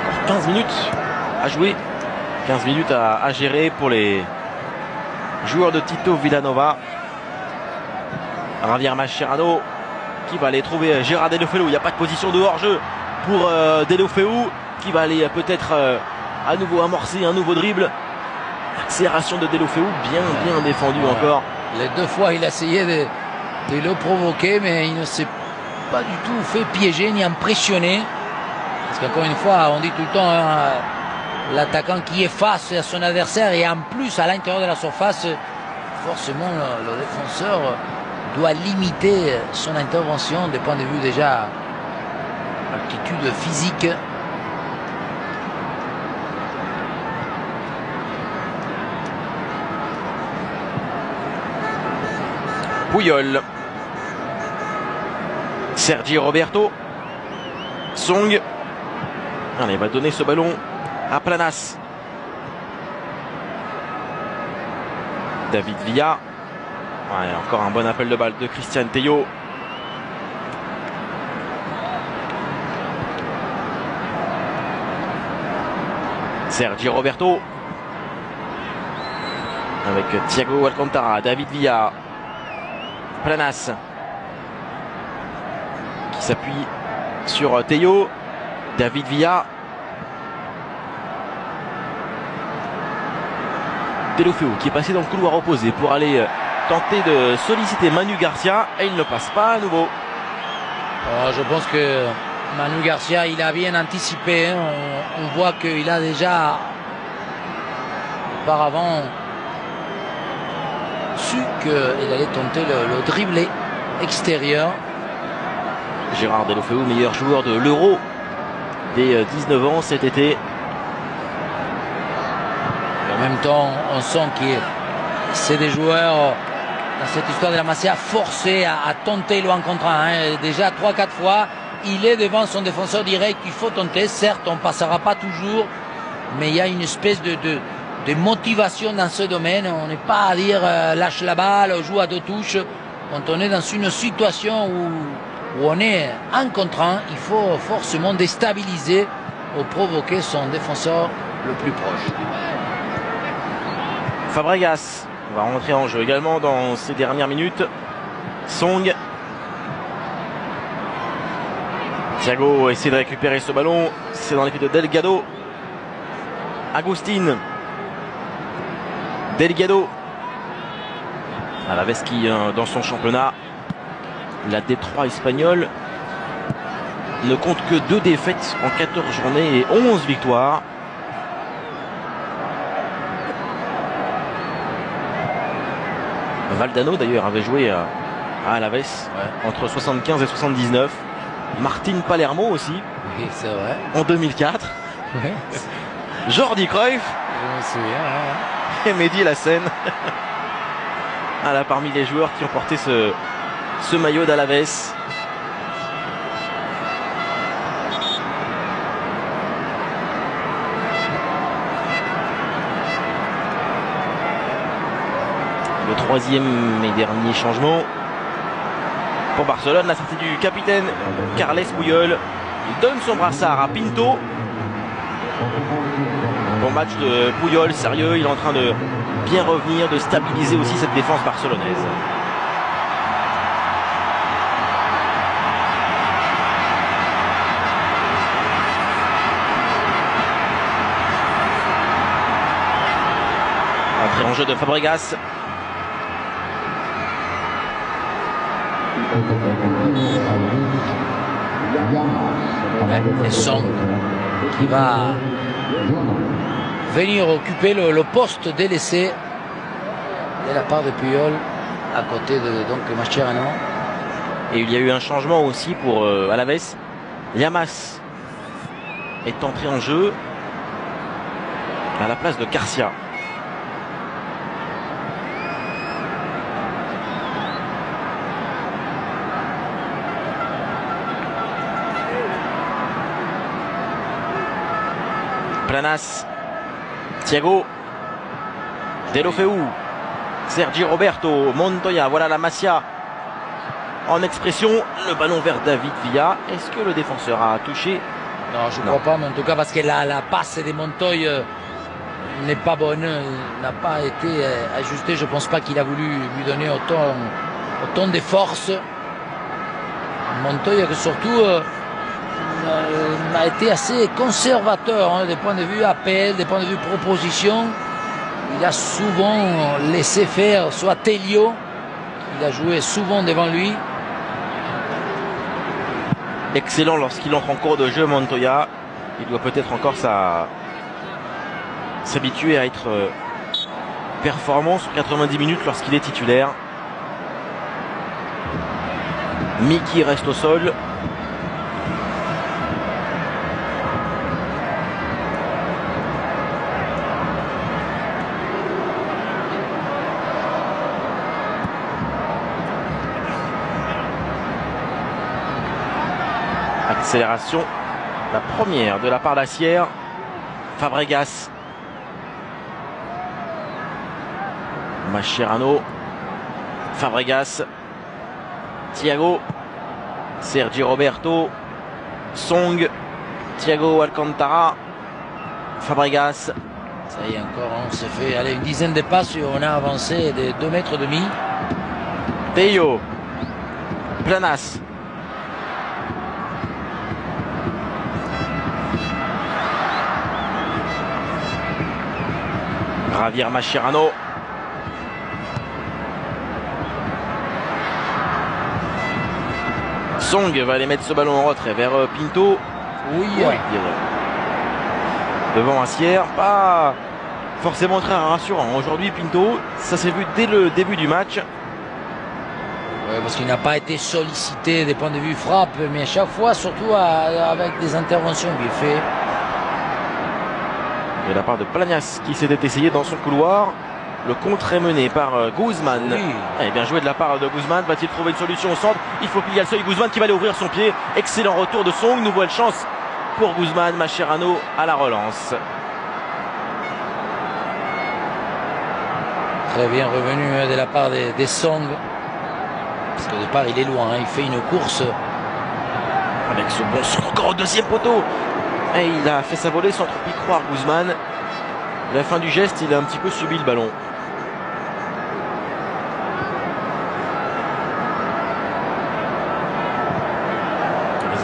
A: Encore 15 minutes à jouer. 15 minutes à gérer pour les joueurs de Tito Vilanova. Javier Mascherano qui va aller trouver Gérard Deulofeu. Il n'y a pas de position de hors-jeu pour Deulofeu qui va aller peut-être à nouveau amorcer un nouveau dribble. Accélération de Deulofeu, bien défendu encore.
B: Les deux fois il a essayé de le provoquer mais il ne s'est pas du tout fait piéger ni impressionner. Parce qu'encore une fois on dit tout le temps l'attaquant qui est face à son adversaire et en plus à l'intérieur de la surface, forcément le défenseur doit limiter son intervention des points de vue déjà aptitude physique.
A: Puyol, Sergi Roberto, Song. Allez, il va donner ce ballon à Planas. David Villa. Ouais, encore un bon appel de balle de Christian Théo. Sergi Roberto. Avec Thiago Alcantara, David Villa. Planas. Qui s'appuie sur Théo. David Villa. Deulofeu qui est passé dans le couloir opposé pour aller tenter de solliciter Manu Garcia et il ne passe pas à nouveau.
B: Je pense que Manu Garcia il a bien anticipé, hein. On voit qu'il a déjà auparavant su qu'il allait tenter le dribblé extérieur.
A: Gérard Deulofeu, meilleur joueur de l'Euro des 19 ans cet été.
B: En même temps, on sent que c'est des joueurs dans cette histoire de la Masia forcés à tenter le 1 contre 1. Hein. Déjà 3-4 fois, il est devant son défenseur direct, il faut tenter, certes on ne passera pas toujours, mais il y a une espèce de motivation dans ce domaine. On n'est pas à dire lâche la balle, joue à 2 touches. Quand on est dans une situation où on est un contre un, il faut forcément déstabiliser ou provoquer son défenseur le plus proche.
A: Fabregas va rentrer en jeu également dans ces dernières minutes. Song. Thiago essaie de récupérer ce ballon. C'est dans les pieds de Delgado. Agustin. Delgado. Alaves qui, dans son championnat, la D3 espagnole, ne compte que 2 défaites en 14 journées et 11 victoires. Valdano d'ailleurs avait joué à Alaves entre 75 et 79. Martin Palermo aussi,
B: oui, c'est vrai.
A: En 2004.
B: Ouais.
A: Jordi Cruyff.
B: Je me souviens.
A: Et Mehdi Lassène. Là, parmi les joueurs qui ont porté ce maillot d'Alaves. Le 3e et dernier changement pour Barcelone, la sortie du capitaine Carles Puyol. Il donne son brassard à Pinto. Bon match de Puyol, sérieux, il est en train de bien revenir, de stabiliser aussi cette défense barcelonaise. Entrée en jeu de Fabregas.
B: Et Song qui va venir occuper le poste délaissé de la part de Puyol à côté de Mascherano.
A: Et il y a eu un changement aussi pour Alaves. Llamas est entré en jeu à la place de Garcia. Planas, Thiago, Deulofeu, Sergi Roberto, Montoya, voilà la Masia en expression, le ballon vers David Villa. Est-ce que le défenseur a touché?
B: Non, je ne crois pas, mais en tout cas parce que la passe de Montoya n'est pas bonne, n'a pas été ajustée. Je ne pense pas qu'il a voulu lui donner autant de force. Montoya que surtout a été assez conservateur des points de vue appel, des points de vue proposition. Il a souvent laissé faire soit Telio, il a joué souvent devant lui.
A: Excellent lorsqu'il entre en cours de jeu, Montoya. Il doit peut-être encore s'habituer à être performant sur 90 minutes lorsqu'il est titulaire. Miki reste au sol. Accélération, la première de la part d'Assière. Fabregas. Mascherano. Fabregas. Thiago. Sergi Roberto. Song. Thiago Alcantara. Fabregas.
B: Ça y est encore, on s'est fait une dizaine de passes et on a avancé de 2,5 mètres.
A: Tello. Planas. Javier Mascherano. Song va aller mettre ce ballon en retrait vers Pinto.
B: Oui.
A: Devant Assière, pas forcément très rassurant. Aujourd'hui, Pinto, ça s'est vu dès le début du match.
B: Oui, parce qu'il n'a pas été sollicité des points de vue frappe, mais à chaque fois, surtout avec des interventions bien faites.
A: De la part de Planas qui s'était essayé dans son couloir. Le contre est mené par Guzman.
B: Oui.
A: Et bien joué de la part de Guzman. Va-t-il trouver une solution au centre? Il faut plier le seuil. Guzman qui va aller ouvrir son pied. Excellent retour de Song. Nouvelle chance pour Guzman. Mascherano à la relance.
B: Très bien revenu de la part des Song. Parce qu'au départ, il est loin. Il fait une course.
A: Avec ce bon centre encore au deuxième poteau. Et il a fait sa volée sans trop y croire, Guzman. À la fin du geste, il a un petit peu subi le ballon.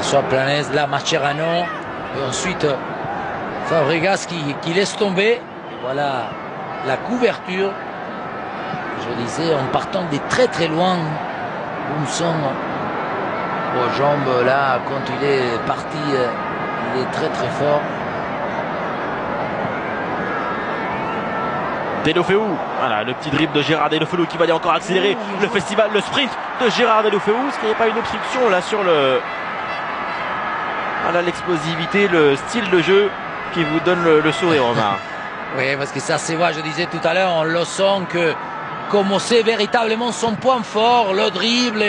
B: Ce soit Planès, là Mascherano. Et ensuite Fabregas qui laisse tomber. Et voilà la couverture. Je disais, en partant des très très loin, Boumson aux jambes là, quand il est parti, il est très très fort.
A: Deulofeu, voilà le petit dribble de Gérard Deulofeu qui va aller encore accélérer le festival, le sprint de Gérard Deulofeu. Est-ce qu'il n'y a pas une obstruction là sur le... Voilà l'explosivité, le style de jeu qui vous donne le sourire, Omar.
B: Oui, parce que ça se voit, je disais tout à l'heure, on le sent que comme c'est véritablement son point fort, le dribble,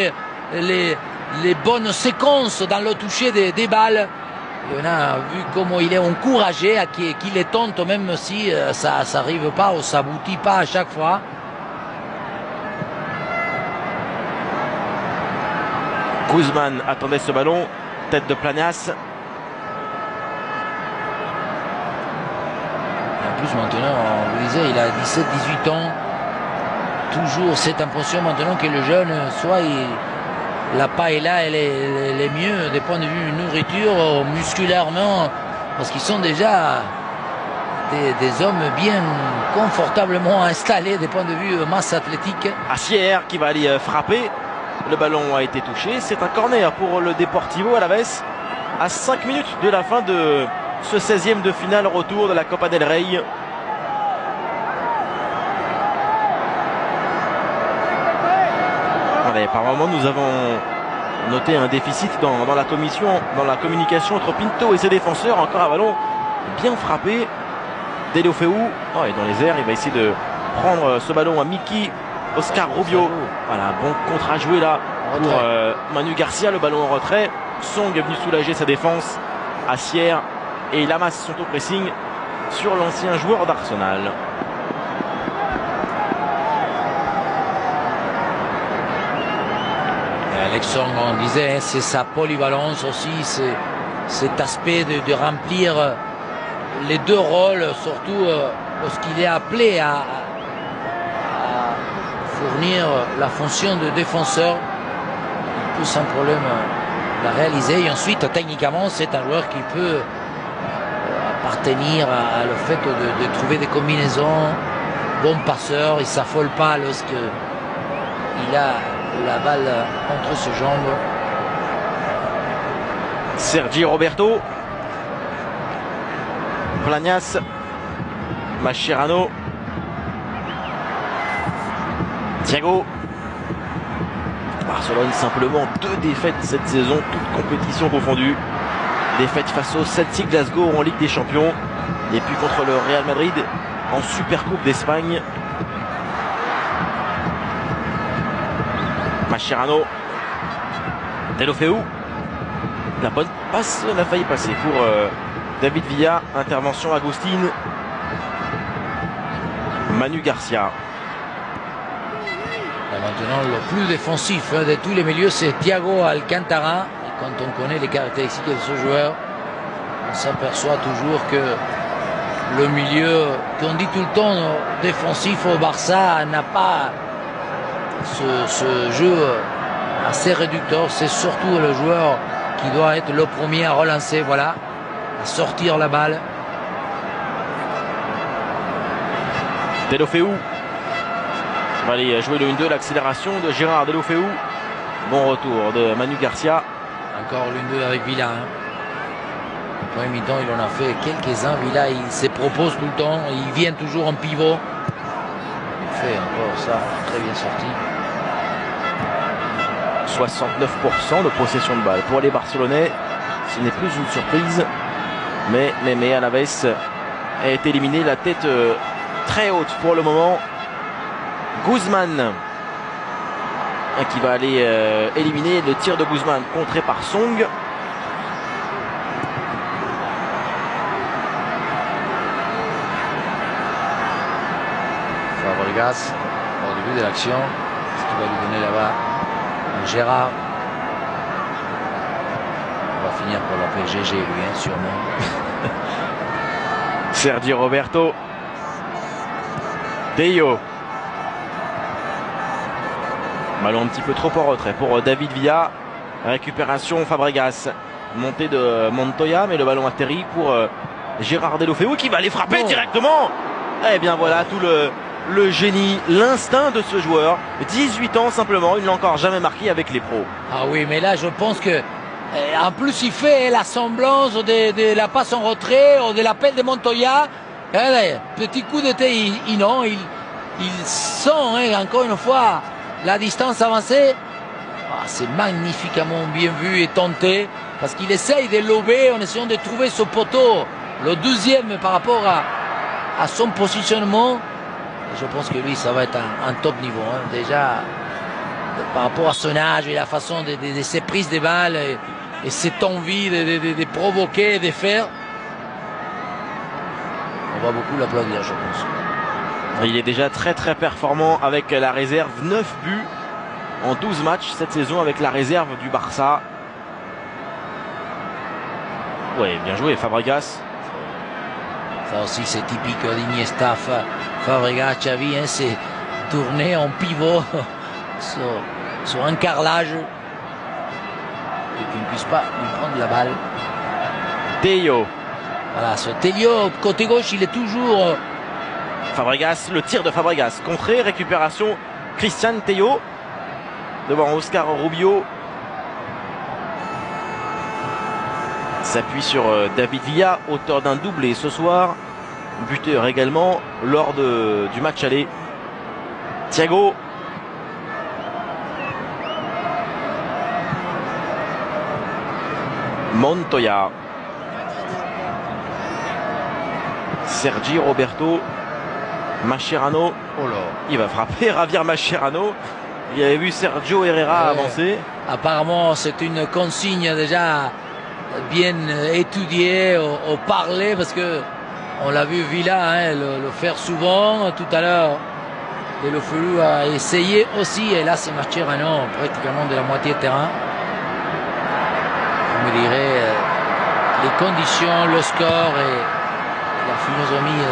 B: les bonnes séquences dans le toucher des balles. Et on a vu comment il est encouragé, qu'il les tente même si ça n'arrive pas ou ça aboutit pas à chaque fois.
A: Guzman attendait ce ballon, tête de Planias.
B: En plus maintenant, on vous disait, il a 17-18 ans. Toujours cette impression maintenant que le jeune, soit la paella elle est mieux des points de vue nourriture, musculairement, parce qu'ils sont déjà des hommes bien confortablement installés des points de vue masse athlétique.
A: Assier qui va aller frapper. Le ballon a été touché. C'est un corner pour le Deportivo Alavés à 5 minutes de la fin de ce 16e de finale retour de la Copa del Rey. Par moment, nous avons noté un déficit dans la communication entre Pinto et ses défenseurs. Encore un ballon bien frappé. Deulofeu, et dans les airs, il va essayer de prendre ce ballon à Miki Oscar Rubio. Voilà, bon contre à jouer là pour Manu Garcia. Le ballon en retrait. Song est venu soulager sa défense. Assier et Lamas sont au pressing sur l'ancien joueur d'Arsenal.
B: Alexandre, on disait, c'est sa polyvalence aussi, c'est cet aspect de remplir les deux rôles, surtout lorsqu'il est appelé à fournir la fonction de défenseur. Il peut sans problème la réaliser. Et ensuite, techniquement, c'est un joueur qui peut appartenir à le fait de trouver des combinaisons, bon passeur, il ne s'affole pas lorsqu'il a la balle entre ses jambes.
A: Sergi Roberto, Planias, Mascherano, Thiago. Barcelone simplement 2 défaites cette saison, toutes compétitions confondues. Défaite face au Celtic Glasgow en Ligue des Champions et puis contre le Real Madrid en Supercoupe d'Espagne. Mascherano, Deulofeu, la bonne passe n'a failli passer pour David Villa, intervention Agustin, Manu Garcia.
B: Et maintenant le plus défensif de tous les milieux c'est Thiago Alcantara. Et quand on connaît les caractéristiques de ce joueur, on s'aperçoit toujours que le milieu qu'on dit tout le temps défensif au Barça n'a pas ce jeu assez réducteur. C'est surtout le joueur qui doit être le premier à relancer, voilà, à sortir la balle.
A: Deulofeu va aller jouer le 1-2, l'accélération de Gérard Deulofeu. Bon retour de Manu Garcia.
B: Encore l'1-2 avec Villa. Au premier mi-temps, il en a fait quelques-uns. Villa, il se propose tout le temps. Il vient toujours en pivot. Il fait encore ça, très bien sorti.
A: 69% de possession de balle pour les Barcelonais. Ce n'est plus une surprise. Mais Alavés a été éliminé, la tête très haute pour le moment Guzman qui va aller éliminer le tir de Guzman, contré par Song.
B: Fabregas, au début de l'action, ce qu'il va lui donner là-bas Gérard. On va finir pour l'appeler GG lui, hein, sûrement.
A: Sergi Roberto. Deio. Ballon un petit peu trop en retrait pour David Villa. Récupération Fabregas. Montée de Montoya, mais le ballon atterrit pour Gérard Deulofeu qui va aller frapper directement. Eh bien voilà tout le génie, l'instinct de ce joueur. 18 ans simplement, il n'a encore jamais marqué avec les pros.
B: Ah oui, mais là je pense que en plus il fait la semblance de la passe en retrait ou de l'appel de Montoya. Petit coup de tête, il sent encore une fois la distance avancée. Ah, c'est magnifiquement bien vu et tenté parce qu'il essaye de lober en essayant de trouver ce poteau, le deuxième par rapport à son positionnement. Je pense que lui, ça va être un top niveau. Hein. Déjà, par rapport à son âge et la façon de ses prises de balles et cette envie de provoquer et de faire, on va beaucoup l'applaudir, je pense.
A: Il est déjà très très performant avec la réserve. 9 buts en 12 matchs cette saison avec la réserve du Barça. Ouais, bien joué Fabregas.
B: Ça aussi c'est typique d'Iniesta. Fabregas, Xavi, hein, c'est tourner en pivot sur un carrelage et qu'il ne puisse pas lui prendre la balle.
A: Deio.
B: Voilà, ce Telio côté gauche, il est toujours...
A: Fabregas, le tir de Fabregas. Contré, récupération Christian Tello devant Oscar Rubio. S'appuie sur David Villa, auteur d'un doublé ce soir. Buteur également lors du match aller. Thiago. Montoya. Sergi Roberto. Mascherano.
B: Oh là.
A: Il va frapper Javier Mascherano. Il avait vu Sergio Herrera avancer.
B: Apparemment, c'est une consigne déjà bien étudiée au parler parce que on l'a vu Villa hein, le faire souvent. Tout à l'heure, Deulofeu a essayé aussi. Et là, c'est Mascherano pratiquement de la moitié de terrain. Je me dirais les conditions, le score et la philosophie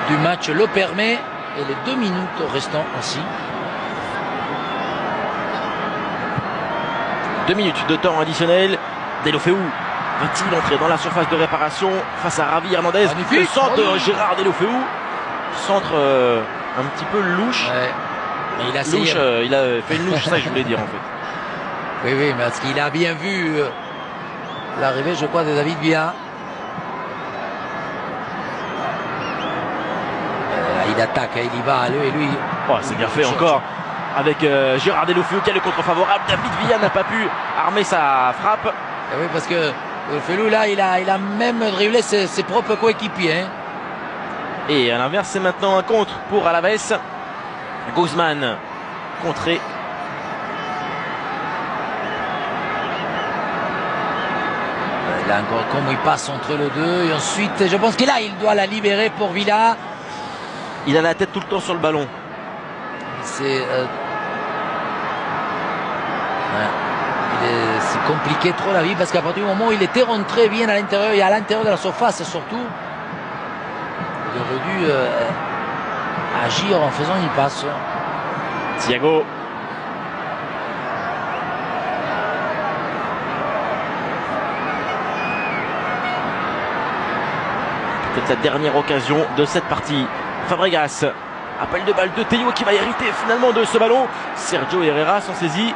B: du match le permet. Et les 2 minutes restants aussi.
A: 2 minutes de temps additionnel. Deulofeu va-t-il entrer dans la surface de réparation face à Javi Hernandez? Le centre de Gérard Deulofeu. Centre un petit peu louche.
B: Ouais. Mais il a
A: louche, il a fait une louche, ça je voulais dire en fait.
B: Oui, oui, parce qu'il a bien vu l'arrivée, je crois, de David Villa. Il attaque, il y va, lui.
A: Oh, c'est bien fait encore. Avec Gérard Deulofeu qui a le contre favorable. David Villa n'a pas pu armer sa frappe.
B: Et oui, parce que Deulofeu là, il a même dribblé ses propres coéquipiers. Hein.
A: Et à l'inverse, c'est maintenant un contre pour Alaves. Guzman contré.
B: Là encore, comment il passe entre les deux. Et ensuite, je pense que là, il doit la libérer pour Villa.
A: Il a la tête tout le temps sur le ballon.
B: C'est compliqué trop la vie parce qu'à partir du moment où il était rentré bien à l'intérieur et à l'intérieur de la surface surtout, il aurait dû agir en faisant une passe.
A: Thiago. Peut-être la dernière occasion de cette partie. Fabregas. Appel de balle de Tello qui va hériter finalement de ce ballon. Sergio Herrera s'en saisit.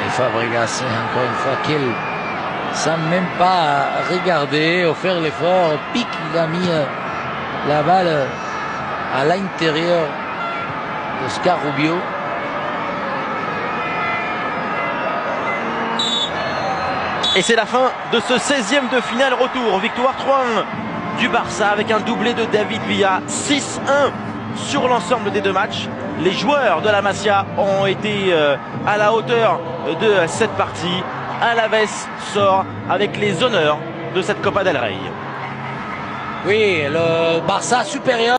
B: Et Fabregas, encore une fois, qu'il sans même pas regarder ou faire l'effort, pique, il a mis la balle à l'intérieur de Oscar Rubio.
A: Et c'est la fin de ce 16e de finale retour. Victoire 3-1 du Barça avec un doublé de David Villa. 6-1 sur l'ensemble des deux matchs. Les joueurs de la Masia ont été à la hauteur de cette partie. Alaves sort avec les honneurs de cette Copa del Rey.
B: Oui, le Barça supérieur.